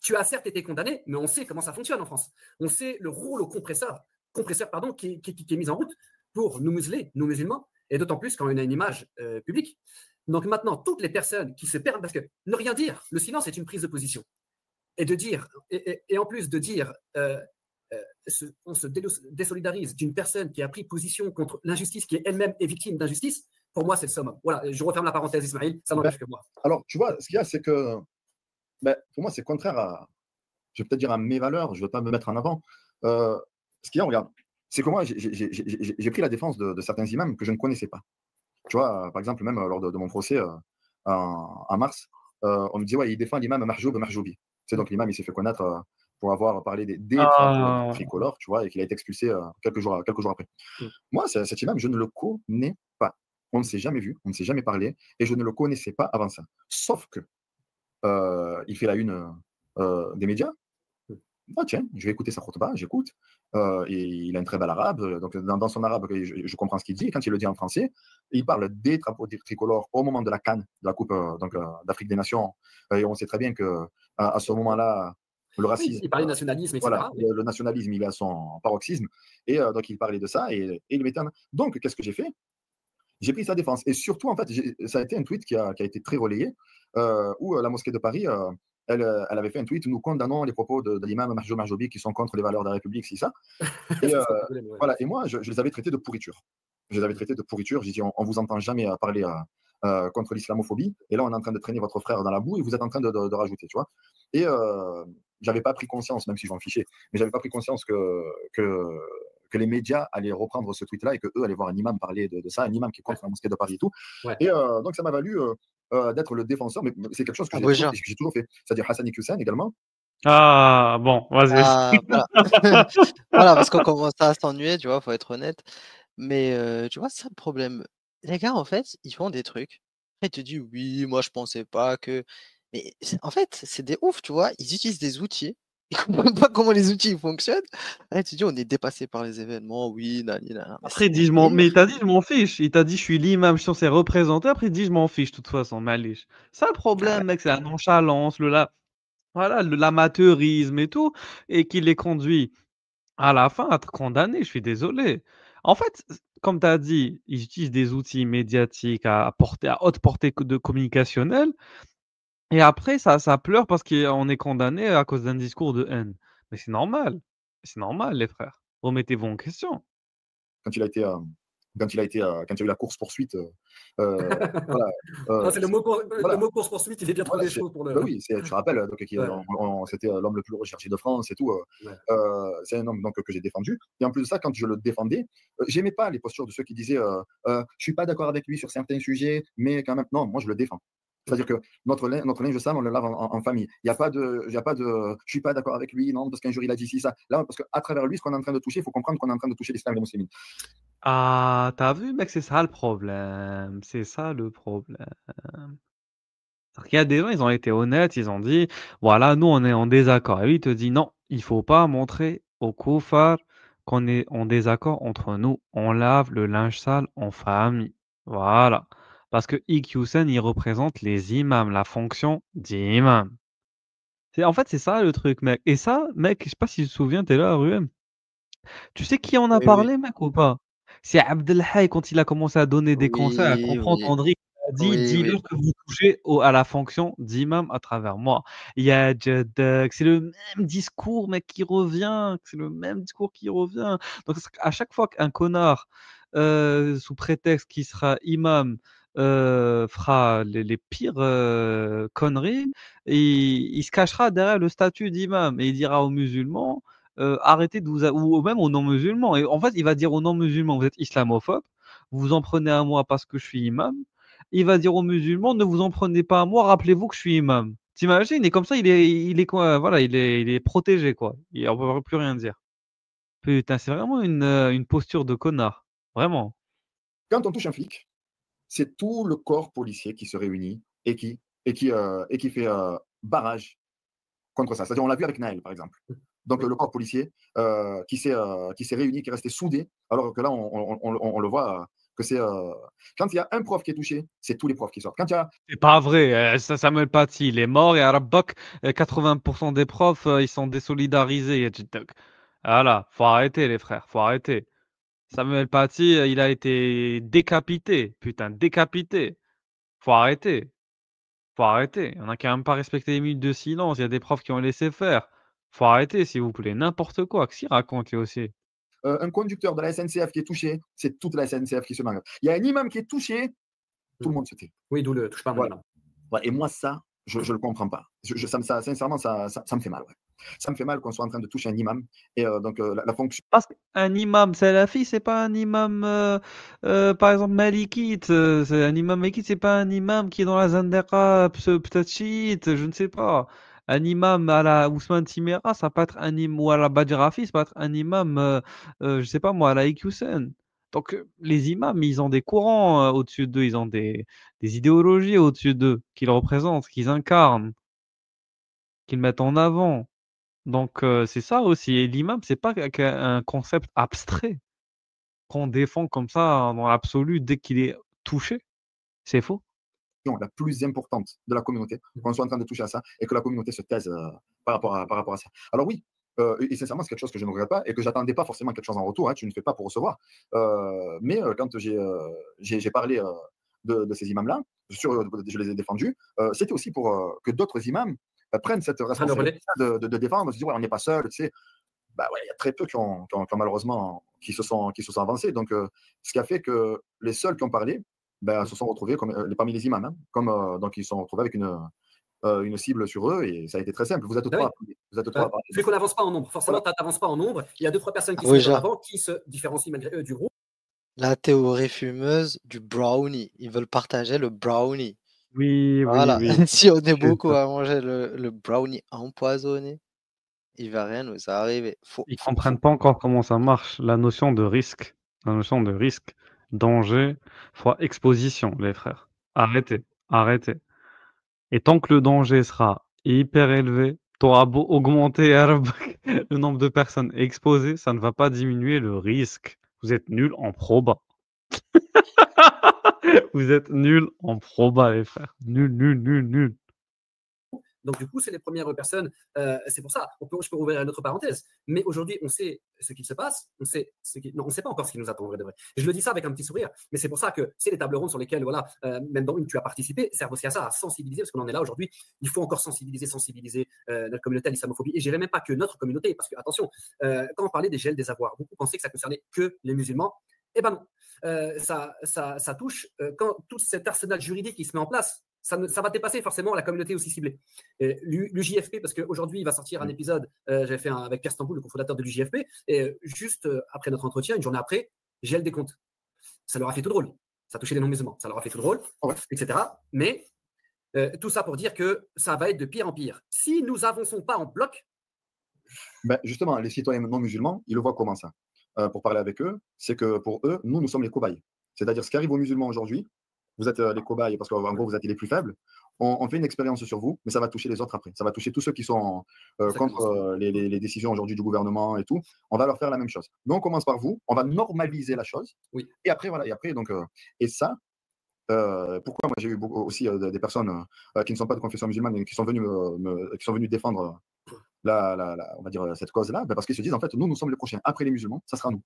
tu as certes été condamné, mais on sait comment ça fonctionne en France. On sait le rôle au compresseur qui est mis en route pour nous museler, nous musulmans, et d'autant plus quand on a une image publique. Donc maintenant, toutes les personnes qui se perdent, parce que ne rien dire, le silence est une prise de position. Et de dire, et en plus de dire, on se désolidarise d'une personne qui a pris position contre l'injustice, qui elle-même est victime d'injustice, pour moi, c'est le summum. Voilà, je referme la parenthèse, Ismaël, ça n'engage que moi. Alors, tu vois, ce qu'il y a, c'est que pour moi, c'est contraire à, je vais peut-être dire à mes valeurs, je ne veux pas me mettre en avant. Ce qu'il y a, regarde, c'est que moi, j'ai pris la défense de certains imams que je ne connaissais pas. Tu vois, par exemple, même lors de mon procès en mars, on me dit, ouais, il défend l'imam Mahjoub Mahjoubi. C'est donc l'imam, il s'est fait connaître pour avoir parlé des drapeaux tricolores, tu vois, et qu'il a été expulsé quelques jours après. Moi, cet imam, je ne le connais pas. On ne s'est jamais vu, on ne s'est jamais parlé, et je ne le connaissais pas avant ça. Sauf que il fait la une des médias. Ah, tiens, je vais écouter sa khutba, j'écoute. Et il a une très belle arabe. Donc, dans son arabe, je comprends ce qu'il dit. Et quand il le dit en français, il parle des drapeaux tricolores au moment de la CAN, de la Coupe d'Afrique des Nations. Et on sait très bien qu'à ce moment-là, le racisme. Il parlait de nationalisme, etc. Voilà, le nationalisme, il a son paroxysme. Et donc, il parlait de ça et il m'étonne. Donc, qu'est-ce que j'ai fait? J'ai pris sa défense. Et surtout, en fait, ça a été un tweet qui a été très relayé, où la mosquée de Paris, elle avait fait un tweet, nous condamnons les propos de l'imam Mahjoub Mahjoubi qui sont contre les valeurs de la République, c'est ça. Et, voilà. Et moi, je les avais traités de pourriture. Je les avais traités de pourriture. J'ai dit, on ne vous entend jamais parler contre l'islamophobie. Et là, on est en train de traîner votre frère dans la boue et vous êtes en train de rajouter, tu vois. Et j'avais pas pris conscience, même si je m'en fichais, mais j'avais pas pris conscience que les médias allaient reprendre ce tweet-là et qu'eux allaient voir un imam parler de ça, un imam qui est contre la mosquée de Paris et tout. Ouais. Et donc, ça m'a valu d'être le défenseur, mais c'est quelque chose que j'ai toujours fait. C'est-à-dire Hassani Hussein également. Ah, bon, vas-y. Voilà. Voilà, parce qu'on commence à s'ennuyer, tu vois, faut être honnête. Mais tu vois, c'est ça le problème. Les gars, en fait, ils font des trucs. Après, ils te disent, oui, moi, je pensais pas que. Mais en fait, c'est des oufs, tu vois. Ils utilisent des outils. Ils comprennent pas comment les outils fonctionnent. Là, tu dis, on est dépassé par les événements, oui, nani. Après, il dit, mais il t'a dit, je m'en fiche. Il t'a dit, je suis l'imam, je suis censé représenter. Après, il dit, je m'en fiche, de toute façon, maliche. C'est le problème, mec, c'est la nonchalance, voilà, l'amateurisme et tout, et qui les conduit à la fin à être condamnés. Je suis désolé. En fait, comme tu as dit, ils utilisent des outils médiatiques à haute portée communicationnelle. Et après, ça pleure parce qu'on est condamné à cause d'un discours de haine. Mais c'est normal. C'est normal, les frères. Remettez-vous en question. Quand il a eu la course-poursuite. Voilà, c'est le mot course-poursuite, il est bien trouvé chaud pour le. Oui, tu te rappelles, c'était l'homme le plus recherché de France et tout. C'est un homme donc, que j'ai défendu. Et en plus de ça, quand je le défendais, j'aimais pas les postures de ceux qui disaient je suis pas d'accord avec lui sur certains sujets, mais quand même, non, moi je le défends. C'est-à-dire que notre linge sale, on le lave en famille. Il n'y a pas de je suis pas d'accord avec lui, non, parce qu'un jour il a dit ci, ça. Là, parce qu'à travers lui, ce qu'on est en train de toucher, il faut comprendre qu'on est en train de toucher l'islam et les musulmans. Ah, t'as vu, mec, c'est ça le problème. C'est ça le problème. Il y a des gens, ils ont été honnêtes, ils ont dit, voilà, nous, on est en désaccord. Et lui, il te dit, non, il faut pas montrer aux koufars qu'on est en désaccord entre nous. On lave le linge sale en famille. Voilà. Parce que Iqiyoussen, il représente les imams, la fonction d'imam. En fait, c'est ça le truc, mec. Et ça, mec, je sais pas si tu te souviens, t'es là, Ruem. Tu sais qui en a parlé, mec, ou pas? C'est Abdelhaj quand il a commencé à donner des conseils, à comprendre André, il a dit: Oui, oui. «Dis-leur que vous touchez à la fonction d'imam à travers moi». Il y a Jadak, c'est le même discours, mec, qui revient, c'est le même discours qui revient. Donc à chaque fois qu'un connard, sous prétexte qu'il sera imam, fera les pires, conneries, il se cachera derrière le statut d'imam et il dira aux musulmans, «Arrêtez de vous a» ou même aux non-musulmans et en fait, il va dire aux non-musulmans: «Vous êtes islamophobes, vous vous en prenez à moi parce que je suis imam». Il va dire aux musulmans: «Ne vous en prenez pas à moi, rappelez-vous que je suis imam». Tu imagines? Et comme ça, il est quoi? Voilà, il est protégé, quoi. On peut plus rien dire. Putain, c'est vraiment une posture de connard, vraiment. Quand on touche un flic, c'est tout le corps policier qui se réunit et qui fait barrage contre ça. C'est-à-dire, on l'a vu avec Naël, par exemple. Donc, Oui. le corps policier qui s'est réuni, qui est resté soudé, alors que là, on le voit que c'est. Quand il y a un prof qui est touché, c'est tous les profs qui sortent. Quand il y a. C'est pas vrai, Samuel Paty, il est mort et à Rabbok, 80 des profs, ils sont désolidarisés. Voilà, faut arrêter les frères, faut arrêter. Samuel Paty, il a été décapité, putain, décapité. Faut arrêter, faut arrêter. Il y en a qui ont même pas respecté les minutes de silence, il y a des profs qui ont laissé faire. Faut arrêter, s'il vous plaît, n'importe quoi. Qu'est-ce qu'il raconte lui aussi? Un conducteur de la SNCF qui est touché, c'est toute la SNCF qui se mange. Il y a un imam qui est touché, tout le monde se tait. Oui, d'où le touche pas à mon Voilà. imam. Ouais, et moi, ça, je ne le comprends pas. Sincèrement, ça me fait mal. Ouais. Ça me fait mal qu'on soit en train de toucher un imam. Et donc, la fonction. Parce qu'un imam salafi, c'est pas un imam, par exemple malikite, c'est un imam malikite, c'est pas un imam qui est dans la Zandaka, peut-être chiite, je ne sais pas. Un imam à la Ousmane Timera, ça peut être un imam, ou à la Badjarafi, ça peut être un imam, je sais pas moi, à la Iqiyoussen. Donc les imams, ils ont des courants au-dessus d'eux, ils ont des idéologies au-dessus d'eux, qu'ils représentent, qu'ils incarnent, qu'ils mettent en avant. Donc c'est ça aussi et l'imam, c'est pas qu'un concept abstrait qu'on défend comme ça dans l'absolu dès qu'il est touché. C'est faux. La plus importante de la communauté, qu'on soit en train de toucher à ça et que la communauté se taise par rapport à ça. Alors oui, et sincèrement, c'est quelque chose que je ne regrette pas et que j'attendais pas forcément quelque chose en retour. Hein, tu ne fais pas pour recevoir. Mais quand j'ai parlé de ces imams-là, je les ai défendus, c'était aussi pour que d'autres imams prennent cette Prendre le relais. responsabilité de défendre, de se dire ouais, on n'est pas seul, tu sais. Bah ouais, il y a très peu qui ont malheureusement qui se sont avancés. Donc, ce qui a fait que les seuls qui ont parlé, ben, se sont retrouvés comme, parmi les imams, hein, comme, donc ils se sont retrouvés avec une cible sur eux et ça a été très simple. Vous êtes Ah trois oui. à parler. Vous êtes trois à parler. Vu qu'on n'avance pas en nombre, forcément, Voilà. tu n'avances pas en nombre. Il y a 2-3 personnes qui Ah se oui, mettent en genre, avant, qui se différencient malgré eux du groupe. la théorie fumeuse du brownie. Ils veulent partager le brownie. Oui, oui, Voilà. oui. Si on est C'est beaucoup ça. à manger le brownie empoisonné, il va rien nous arriver. Ils comprennent pas encore comment ça marche, la notion de risque. La notion de risque, danger, fois exposition, les frères. Arrêtez, arrêtez. Et tant que le danger sera hyper élevé, tu auras beau augmenter le nombre de personnes exposées, ça ne va pas diminuer le risque. Vous êtes nuls en proba. Vous êtes nuls en proba, les frères. Nuls, nuls, nuls, nuls. Donc, du coup, c'est les premières personnes. C'est pour ça, je peux ouvrir une autre parenthèse. Mais aujourd'hui, on sait ce qui se passe. On sait non, on ne sait pas encore ce qui nous attend, vrai de vrai. Et je le dis ça avec un petit sourire. Mais c'est pour ça que c'est les tables rondes sur lesquelles, voilà, même dans une tu as participé, servent aussi à ça, à sensibiliser, parce qu'on en est là aujourd'hui. Il faut encore sensibiliser notre communauté à l'islamophobie. Et je dirais même pas que notre communauté, parce que, attention, quand on parlait des gels des avoirs, beaucoup pensaient que ça concernait que les musulmans. Eh ben non. Ça touche quand tout cet arsenal juridique qui se met en place. Ça va dépasser forcément la communauté aussi ciblée. L'UJFP, parce qu'aujourd'hui, il va sortir un épisode, j'avais fait avec Pierre Stamboul, le cofondateur de l'UJFP, et juste après notre entretien, une journée après, gel des comptes. Ça leur a fait tout drôle. Ça a touché les non-musulmans. Ça leur a fait tout drôle, etc. Mais tout ça pour dire que ça va être de pire en pire. Si nous n'avançons pas en bloc. Ben, justement, les citoyens non musulmans, ils le voient comment ça pour parler avec eux, c'est que pour eux, nous sommes les cobayes. C'est-à-dire, ce qui arrive aux musulmans aujourd'hui, vous êtes les cobayes parce qu'en gros, vous êtes les plus faibles. On fait une expérience sur vous, mais ça va toucher les autres après. Ça va toucher tous ceux qui sont contre les décisions aujourd'hui du gouvernement et tout. On va leur faire la même chose. Mais on commence par vous, on va normaliser la chose. Oui. Et après, voilà. Et après, donc, et ça, pourquoi moi j'ai eu aussi des personnes qui ne sont pas de confession musulmane, mais qui sont venues défendre on va dire, cette cause-là? Parce qu'ils se disent, en fait, nous sommes les prochains. Après les musulmans, ça sera nous.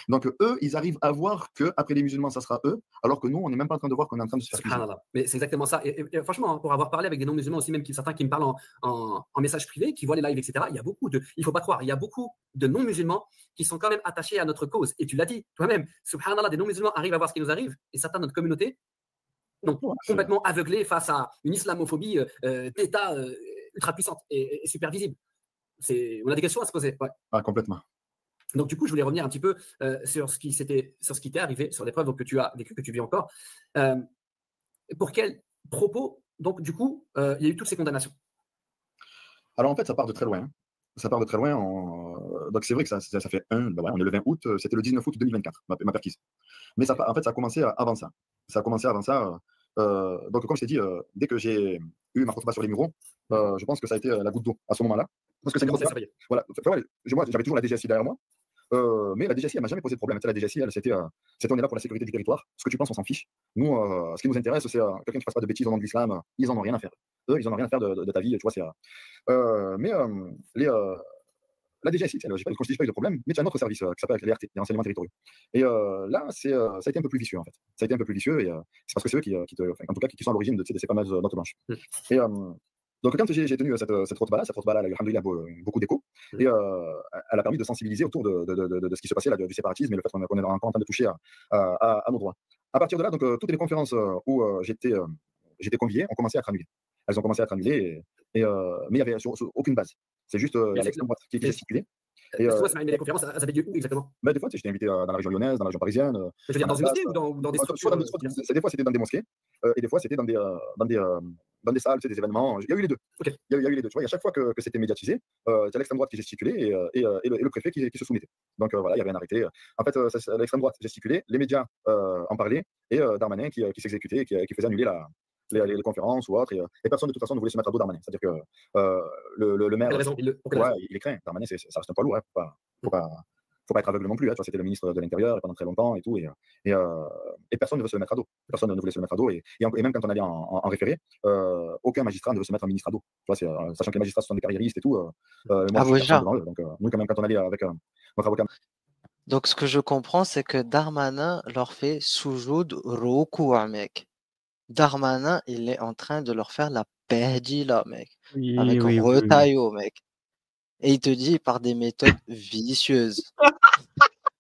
Donc, eux, ils arrivent à voir qu'après les musulmans, ça sera eux, alors que nous, on n'est même pas en train de voir qu'on est en train de se faire cuisiner. Subhanallah. Mais c'est exactement ça. Et franchement, pour avoir parlé avec des non-musulmans aussi, même certains qui me parlent en message privé, qui voient les lives, etc., il ne faut pas croire, il y a beaucoup de non-musulmans qui sont quand même attachés à notre cause. Et tu l'as dit toi-même, subhanallah, des non-musulmans arrivent à voir ce qui nous arrive, et certains de notre communauté, donc, complètement aveuglés face à une islamophobie d'État ultra puissante et super visible. On a des questions à se poser. Ouais. Ah, complètement. Donc, du coup, je voulais revenir un petit peu sur ce qui t'est arrivé, sur l'épreuve que tu as vécue, que tu vis encore. Pour quels propos, donc, du coup, il y a eu toutes ces condamnations? Alors, en fait, ça part de très loin. Ça part de très loin. Donc, c'est vrai que ça fait on est le 20 août, c'était le 19 août 2024, ma perquise. Mais en fait, ça a commencé avant ça. Donc, comme je t'ai dit, dès que j'ai eu ma photographe sur les muraux, je pense que ça a été la goutte d'eau à ce moment-là. Parce que c'est voilà. Moi, j'avais toujours la DGSI derrière moi. Mais la DGSI, elle m'a jamais posé de problème. La DGSI, c'était on est là pour la sécurité du territoire. Ce que tu penses, on s'en fiche. Nous, ce qui nous intéresse, c'est quelqu'un qui ne fasse pas de bêtises au nom de l'islam. Ils en ont rien à faire. Eux, ils en ont rien à faire de ta vie. Tu vois, la DGSI, elle ne constitue pas de problème, mais tu as un autre service qui s'appelle les RT, les renseignements territoriaux. Et là, ça a été un peu plus vicieux, en fait. Ça a été un peu plus vicieux, et c'est parce que c'est eux qui sont à l'origine de ces fameuses notes blanches. Et donc, quand j'ai tenu cette khutba-là, alhamdoulilah, beaucoup d'écho, et elle a permis de sensibiliser autour de ce qui se passait là, du séparatisme et le fait qu'on est encore en train de toucher à nos droits. À partir de là, donc, toutes les conférences où j'étais convié ont commencé à être annulées. Elles ont commencé à être annulées, mais il n'y avait aucune base. C'est juste l'extrême droite qui gesticulait. Les conférences, ça avait lieu où exactement? Des fois, j'étais invité dans la région lyonnaise, dans la région parisienne. Je veux dire, dans une mosquée ou dans des structures? Des fois, c'était dans des mosquées, et des fois, c'était dans des salles, des événements. Il y a eu les deux. Okay. Il y a eu les deux. Tu vois, et à chaque fois que c'était médiatisé, il y a l'extrême droite qui gesticulait et le préfet qui se soumettait. Donc voilà, il y avait un arrêté. En fait, l'extrême droite gesticulait, les médias en parlaient, et Darmanin qui s'exécutait, qui faisait annuler les conférences ou autres, et personne de toute façon ne voulait se mettre à dos Darmanin. C'est-à-dire que le maire, il est craint. Darmanin, ça reste un poids lourd. Faut pas être aveugle non plus. Tu vois, c'était le ministre de l'Intérieur pendant très longtemps et tout, et personne ne veut se le mettre à dos. Personne ne voulait se le mettre à dos, et même quand on allait en référé, aucun magistrat ne veut se mettre un ministre à dos. Tu vois, sachant que les magistrats sont des carriéristes et tout. Moi, je suis devant eux, donc nous, quand même, quand on allait avec notre avocat. Donc, ce que je comprends, c'est que Darmanin leur fait soujoud roukoua, mec. Darmanin, il est en train de leur faire la perdie, là, mec. Avec retaillot, mec. Et il te dit par des méthodes vicieuses.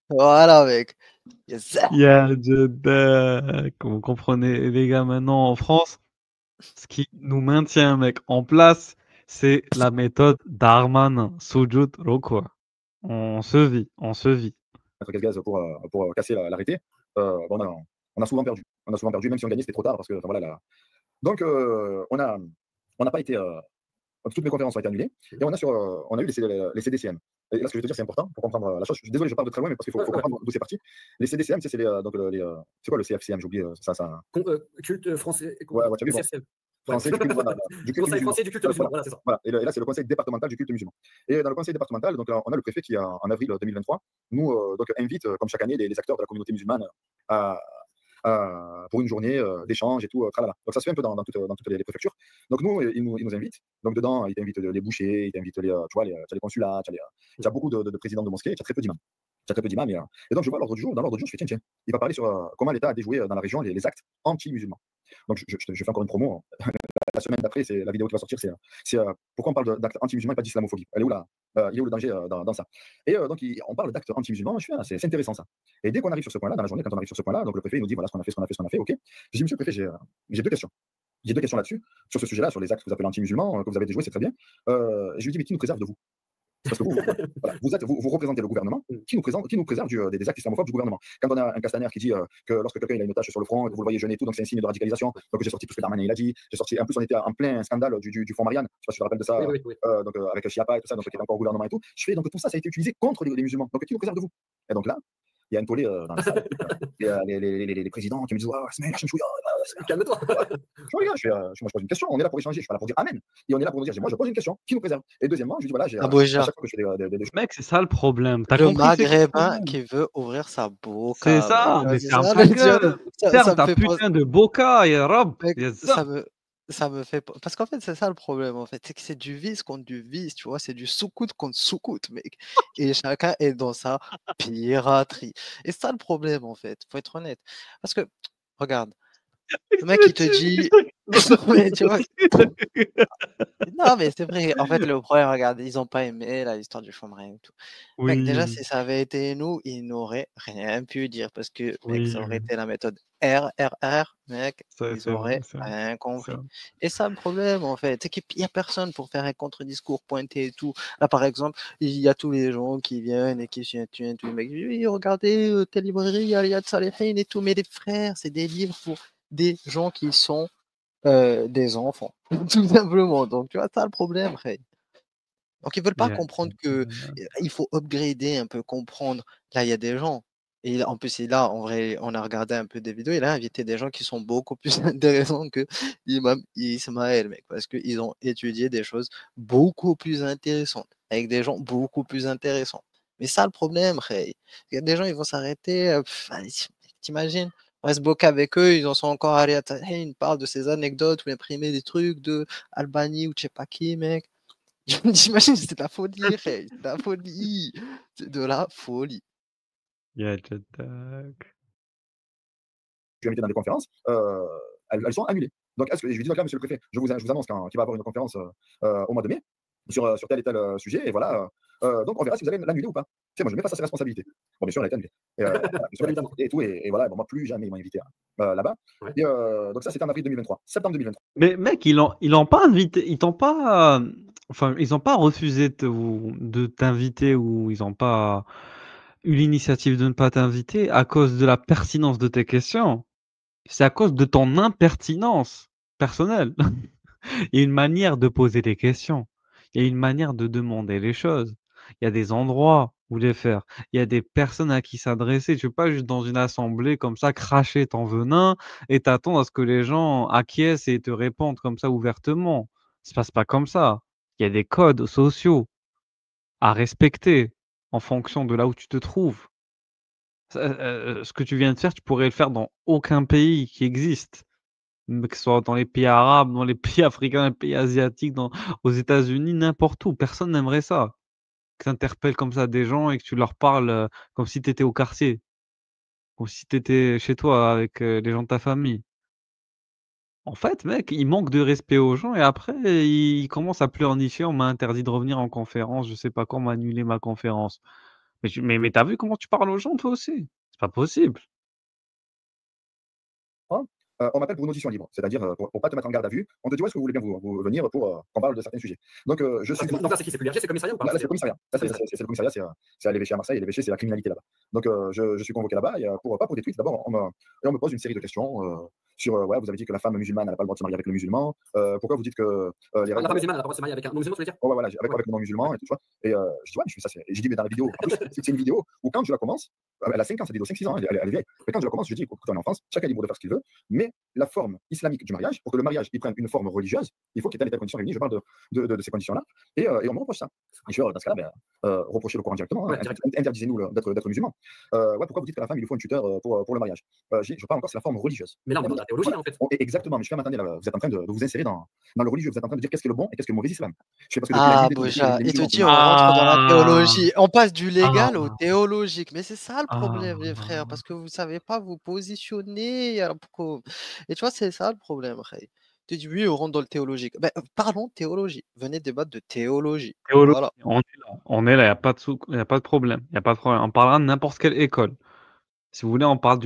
Voilà, mec. Comme vous comprenez, les gars, maintenant en France, ce qui nous maintient, mec, en place, c'est la méthode Darmanin, Soujoud Rokwa. On se vit. Gaz pour casser l'arrêté. On a souvent perdu. Même si on gagnait, c'était trop tard, parce que voilà. Donc on n'a pas été. Toutes mes conférences ont été annulées, et on a eu les CDCM. Et là, ce que je vais te dire, c'est important pour comprendre la chose. Désolé, je pars de très loin, mais parce qu'il faut comprendre d'où c'est parti. Les CDCM, c'est quoi le CFCM? J'ai oublié ça. Culte français. Ouais, tu as vu, CFCM. Du culte français du culte musulman. Voilà, c'est ça. Voilà. Et là, c'est le conseil départemental du culte musulman. Et dans le conseil départemental, donc, on a le préfet qui, en avril 2023, nous invite, comme chaque année, les acteurs de la communauté musulmane pour une journée d'échange et tout. Tralala. Donc ça se fait un peu dans toutes les préfectures. Donc nous, ils nous invitent. Donc dedans, ils t'invitent les bouchers, ils t'invitent les consulats, tu as beaucoup de présidents de mosquées, tu as très peu d'imams. Et donc je vois l'ordre du jour. Dans l'ordre du jour, je fais tiens, il va parler sur comment l'État a déjoué dans la région les actes anti-musulmans. Donc je fais encore une promo. La semaine d'après, c'est la vidéo qui va sortir, c'est pourquoi on parle d'actes anti-musulmans et pas d'islamophobie. Il est où le danger dans ça? Et donc on parle d'actes anti-musulmans. Je fais c'est intéressant ça. Et dès qu'on arrive sur ce point-là, dans la journée, quand on arrive sur ce point-là, donc le préfet il nous dit voilà ce qu'on a fait, ok. Je dis monsieur le préfet, j'ai deux questions. J'ai deux questions là-dessus, sur ce sujet-là, sur les actes que vous appelez anti-musulmans, que vous avez déjoués, c'est très bien. Je lui dis mais qui nous préserve de vous? Parce que vous représentez le gouvernement, qui nous préserve des actes islamophobes du gouvernement. Quand on a un Castaner qui dit que lorsque quelqu'un a une tache sur le front, que vous le voyez jeûner et tout, donc c'est un signe de radicalisation. Donc j'ai sorti tout ce que Darmanin il a dit. En plus on était en plein scandale du fonds Marianne. Je sais pas si tu te rappelles de ça. Oui. Donc avec Chiappa et tout ça, donc qui était encore au gouvernement et tout. Je fais donc tout ça a été utilisé contre les musulmans. Donc qui nous préserve de vous? Et donc là, il y a un tollé dans la salle. Les présidents qui me disent calme-toi. Moi je pose une question, on est là pour échanger, je suis pas là pour dire amen. Et on est là pour nous dire moi je pose une question, qui nous préserve? Et deuxièmement, je dis voilà, à chaque fois que je fais des mec, c'est ça le problème. Le maghrébin qui veut ouvrir sa boca. C'est ça, mais c'est un peu ferme ta putain de boca, ya Rob. ça me fait p parce qu'en fait, c'est ça le problème, en fait, c'est que c'est du vice contre du vice, tu vois? C'est du sous-coute contre sous-coute, mec et chacun est dans sa piraterie et c'est ça le problème, en fait, faut être honnête. Parce que regarde, le mec, il te dit non, mais tu vois? Non, mais c'est vrai, en fait, le problème, regarde, ils ont pas aimé la histoire du Fomrin et tout. Mec, déjà, Oui, si ça avait été nous, ils n'auraient rien pu dire parce que, mec, oui, ça aurait oui. été la méthode RRR, mec, ils C'est vrai, auraient c'est vrai, rien c'est compris. vrai. Et ça, le problème, en fait, c'est qu'il y a personne pour faire un contre-discours pointé et tout. Là, par exemple, il y a tous les gens qui viennent et qui soutiennent tous les mecs. Oui, regardez, telle librairie, il y a Yad Salehin et tout, mais les frères, c'est des livres pour des gens qui sont des enfants, tout simplement. Donc, tu vois, ça le problème, frère. Donc, ils veulent pas Yeah, comprendre yeah, que yeah. il faut upgrader un peu, comprendre. Là, il y a des gens. Et en plus, et là, en vrai, on a regardé un peu des vidéos. Il a invité des gens qui sont beaucoup plus intéressants que l'imam Ismaël, mec, parce qu'ils ont étudié des choses beaucoup plus intéressantes, avec des gens beaucoup plus intéressants. Mais ça, le problème, frère. Il y a des gens, ils vont s'arrêter. Allez, t'imagines? On reste bloqué avec eux, ils en sont encore allés à ils parlent de ces anecdotes ou imprimer des trucs de Albanie ou je sais pas qui, mec. J'imagine, c'est de la folie, frère, c'est de la folie. C'est de la folie. Yeah, Jadak. Je suis invité dans des conférences, elles sont annulées. Donc, est-ce que je lui dis, donc là, monsieur le préfet, je vous annonce qu'il va y avoir une conférence au mois de mai sur tel et tel sujet, et voilà. Donc, on verra si vous allez l'annuler ou pas. Tu sais, moi, je mets face à ses responsabilités. Bon, bien sûr, elle a été annulée. Et, voilà, bien sûr, Bien elle a été évidemment. annulée et tout, et voilà, bon, moi, plus jamais ils m'ont invité là-bas. Ouais. Et donc, ça, c'était en avril 2023, septembre 2023. Mais mec, ils l'ont pas invité, ils t'ont pas, enfin, ils ont pas refusé de t'inviter ou ils ont pas eu l'initiative de ne pas t'inviter à cause de la pertinence de tes questions. C'est à cause de ton impertinence personnelle. Il y a une manière de poser des questions. Il y a une manière de demander les choses. Il y a des endroits où les faire. Il y a des personnes à qui s'adresser. Tu peux pas juste dans une assemblée comme ça cracher ton venin et t'attendre à ce que les gens acquiescent et te répondent comme ça ouvertement. Ça se passe pas comme ça. Il y a des codes sociaux à respecter en fonction de là où tu te trouves. Ça, ce que tu viens de faire, tu pourrais le faire dans aucun pays qui existe. Que ce soit dans les pays arabes, dans les pays africains, dans les pays asiatiques, aux États-Unis, n'importe où. Personne n'aimerait ça. Que tu interpelles comme ça des gens et que tu leur parles, comme si tu étais au quartier, comme si tu étais chez toi avec, les gens de ta famille. En fait, mec, il manque de respect aux gens et après ils commencent à pleurnicher: «On m'a interdit de revenir en conférence, je sais pas quoi, on m'a annulé ma conférence». Mais tu vu comment tu parles aux gens toi aussi? C'est pas possible. On m'appelle pour une audition libre, c'est-à-dire pour pas te mettre en garde à vue. On te dit où est-ce que vous voulez bien vous venir pour qu'on parle de certains sujets. Donc, je suis. Donc là, c'est qui? C'est plus l'IRG, c'est le commissariat ou pas? Là, c'est le commissariat. Là, c'est le commissariat, c'est à l'évêché à Marseille. Et l'évêché, c'est la criminalité là-bas. Donc, je suis convoqué là-bas, et pas pour des tweets. D'abord, on me pose une série de questions sur, ouais, vous avez dit que la femme musulmane n'a pas le droit de se marier avec le musulman. Pourquoi vous dites que les La règles. femme musulmane, elle a pas le droit de se marier avec un non-musulman, tu veux dire? Ouais, ouais, voilà, Ouais. avec le non-musulman et tout ça. Et je dis, ouais, je fais ça. Et je dis, mais dans la vidéo, en plus, c'est une vidéo où quand je la commence, elle a 5 ans, cette vidéo, 5-6 ans, elle est vieille. Mais quand je la commence, je dis, écoute, on est en France, chacun est libre de faire ce qu'il veut, mais la forme islamique du mariage, pour que le mariage il prenne une forme religieuse, il faut qu'il y ait telle et telle condition réunie. Je parle de ces conditions-là. Et on me reproche ça. Et je dis, dans ce cas-là, reprochez le Coran directement, hein, Ouais, direct. interdisez-nous d'être musulmans. Ouais, pourquoi vous dites que la femme, il lui faut un tuteur pour le mariage? Je parle encore, c'est la forme religieuse. Mais là, on est dans la théologie, Voilà. en fait. Exactement, mais je fais, attendez, là, vous êtes en train de vous insérer dans le religieux, vous êtes en train de dire qu'est-ce que le bon et qu'est-ce que le mauvais islam. Je fais parce que depuis la Ah, Bible et tout, Boja, les il te musulmans, dit on rentre dans la Ah! théologie. On passe du légal au Ah! théologique. Mais c'est ça le problème, les frères, Ah! parce que vous savez pas vous positionner. Alors pourquoi et tu vois, c'est ça le problème, frère. Tu dis oui, on rentre dans le théologique. Ben, parlons théologie. Venez débattre de théologie. Théologie, Voilà. on est là, il y a pas de problème, il y a pas de problème. On parlera de n'importe quelle école. Si vous voulez, on parle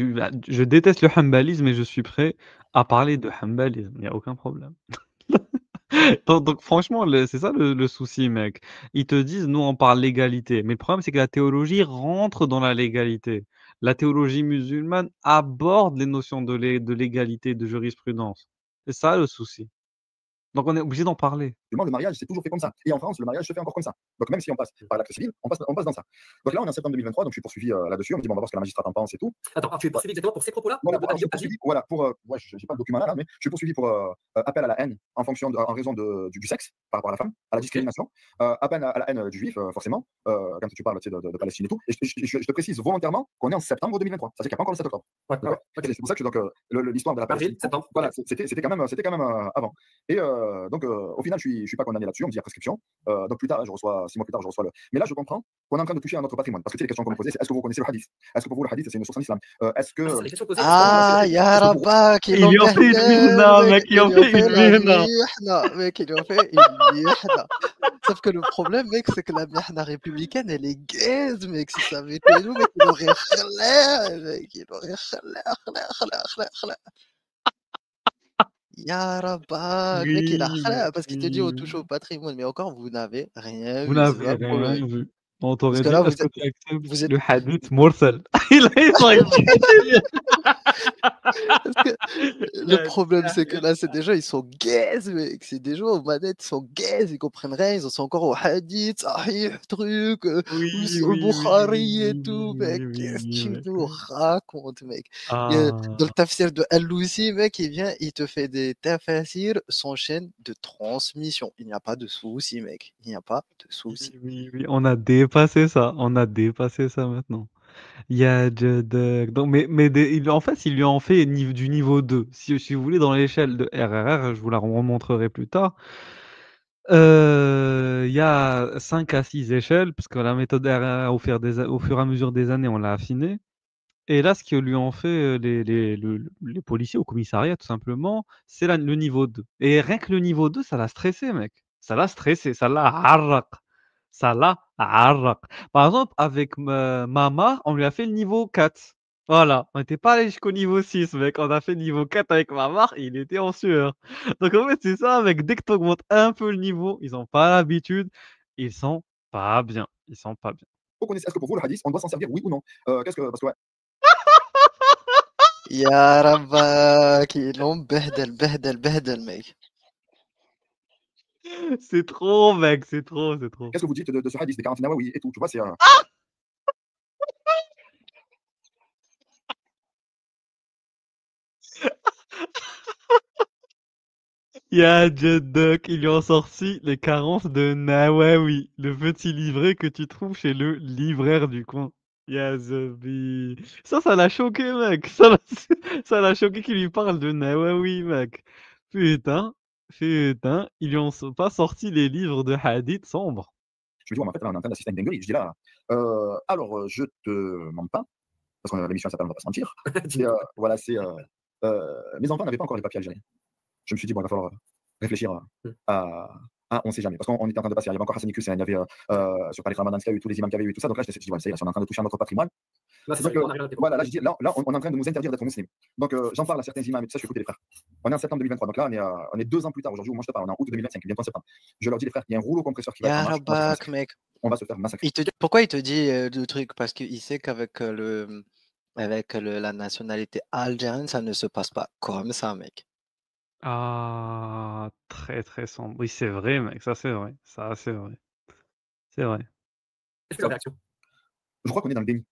je déteste le hanbalisme et je suis prêt à parler de hanbalisme, il y a aucun problème. Donc franchement, c'est ça le souci, mec. Ils te disent: «Nous, on parle légalité», mais le problème, c'est que la théologie rentre dans la légalité. La théologie musulmane aborde les notions de légalité, de jurisprudence. C'est ça le souci. Donc on est obligé d'en parler. musulman, le mariage, c'est toujours fait comme ça. Et en France, le mariage se fait encore comme ça. Donc même si on passe par l'acte civil, on passe dans ça. Donc là, on est en septembre 2023, donc je suis poursuivi là-dessus. On me dit, bon, on va voir ce que la magistrate en pense et tout. Attends, tu es poursuivi exactement pour ces propos-là? Voilà, De je suis Abdel Aziz? poursuivi, voilà, pour, ouais, j'ai pas le document là, mais je suis poursuivi pour appel à la haine en raison du sexe par rapport à la femme, à la Ok. discrimination, appel à la haine du juif, forcément, quand tu parles tu sais, de Palestine et tout. Et je te précise volontairement qu'on est en septembre 2023. Ça veut dire qu'il n'y a pas encore le 7 octobre. Ouais, ouais, D'accord. ok. C'est pour ça que donc, l'histoire de la Avril, Palestine, septembre. voilà, Ok. c'était quand même avant. Et donc, au final, je suis pas condamné là-dessus. On me dit à prescription. Donc, plus tard, je reçois 6 mois plus tard, je reçois le. Mais là, je comprends qu'on est en train de toucher à notre patrimoine. Parce que tu sais, les questions qu'on me posait, c'est est-ce que vous connaissez le hadith? Est-ce que pour vous, le hadith, c'est une source en islam? Est-ce que. Ah, c'est ça, les questions posées. Est-ce que Ah, ya est-ce que pour. Rabak, ils Ils l'ont lui ont fait une behdel, mihna, mec. mec, ils Ils ont lui ont fait fait une la mihna. mihna, mec. Ils lui ont fait une mihna. Sauf que le problème, mec, c'est que la mihna républicaine, elle est gaze, mec. Si ça avait été nous, mec, il aurait khlé, mec. Il aurait khlé. Ya Rabak, mec, il a Oui, khlé parce qu'il te dit on oui. touche au patrimoine. Mais encore, vous n'avez rien Vous vu. C'est ça n'avez le problème. rien vu. On Parce t'aurait que dit, là, est-ce que tu acceptes vous êtes le hadith mursal? Il aurait Parce que le problème, c'est que là, c'est des gens, ils sont gaze, mec. C'est des gens aux manettes, ils sont gaze, ils comprennent rien. Ils en sont encore au hadith, sahih, truc, Oui, au oui, oui, Bukhari et oui, tout, oui, mec. oui, oui, Qu'est-ce que oui, tu mec, nous oui. racontes, mec? Ah, Dans le tafsir de Al-Lousi, mec, il vient, il te fait des tafsirs sans chaîne de transmission. Il n'y a pas de souci, mec. Il n'y a pas de souci. oui, oui, on a dépassé ça. On a dépassé ça maintenant. Il y a donc, en fait, il lui en fait du niveau 2. Si vous voulez, dans l'échelle de RRR, je vous la remontrerai plus tard. Il y a 5 à 6 échelles, parce que la méthode RRR, au fur et à mesure des années, on l'a affinée. Et là, ce que lui ont fait les policiers au commissariat, tout simplement, c'est le niveau 2. Et rien que le niveau 2, ça l'a stressé, mec. Ça l'a stressé, ça l'a harrak. Ça l'a harrak. Par exemple, avec Mama, on lui a fait le niveau 4. Voilà, on n'était pas allé jusqu'au niveau 6, mec. On a fait le niveau 4 avec Mamar, il était en sueur. Donc en fait, c'est ça, mec. Dès que tu augmentes un peu le niveau, ils n'ont pas l'habitude, ils sont pas bien. Ils sont pas bien. Vous connaissez, est-ce que pour vous, le hadith, on doit s'en servir, oui ou non? Parce que, ouais, Ya Rabak, ils l'ont behdel, mec. C'est trop, mec, c'est trop, c'est trop. qu'est-ce que vous dites de ce hadith, des 40 nawawi et tout? Tu vois, c'est. Il y a Jeddak, ils lui ont sorti les carences de Nawawi, le petit livret que tu trouves chez le libraire du coin. Ya Zabi. Ça l'a choqué, mec. Ça l'a choqué qu'il lui parle de Nawawi, mec. Putain, putain, ils lui ont pas sorti les livres de hadith sombres. Je me dis, ouais, mais en fait, là, on est en train d'assister à une dinguerie. Je dis là, alors, je te mens pas, parce que l'émission s'appelle On va pas se mentir. Voilà, mes enfants n'avaient pas encore les papiers algériens. Je me suis dit, bon, il va falloir réfléchir à on sait jamais. Parce qu'on était en train de passer, il y avait encore Hassan Iqiyoussen, il y avait sur Tariq Ramadan, il y a eu tous les imams qui avaient eu tout ça. Donc là, je me suis dit, voilà, ça y est, on est en train de toucher à notre patrimoine. Là, c'est Donc, ça, on a rien à voilà, là, je dis, là, on est en train de nous interdire d'être musulmans. Donc, j'en parle à certains imams et tout ça, je fais écouter les frères. On est en septembre 2023, donc là, on est 2 ans plus tard, aujourd'hui, où moi je te parle, on est en août 2025, bientôt en septembre. Je leur dis, les frères, il y a un rouleau compresseur qui va être Ya en marche, on va se faire Rabak, massacrer. mec. On va se faire massacrer. Pourquoi il te dit le truc? Parce qu'il sait qu'avec la nationalité algérienne, ça ne se passe pas comme ça, mec. Ah, très très sombre. Oui, c'est vrai, mec, ça c'est vrai. Ça, c'est vrai. C'est vrai. Qu'est-ce que la réaction? Je crois qu'on est dans le déni.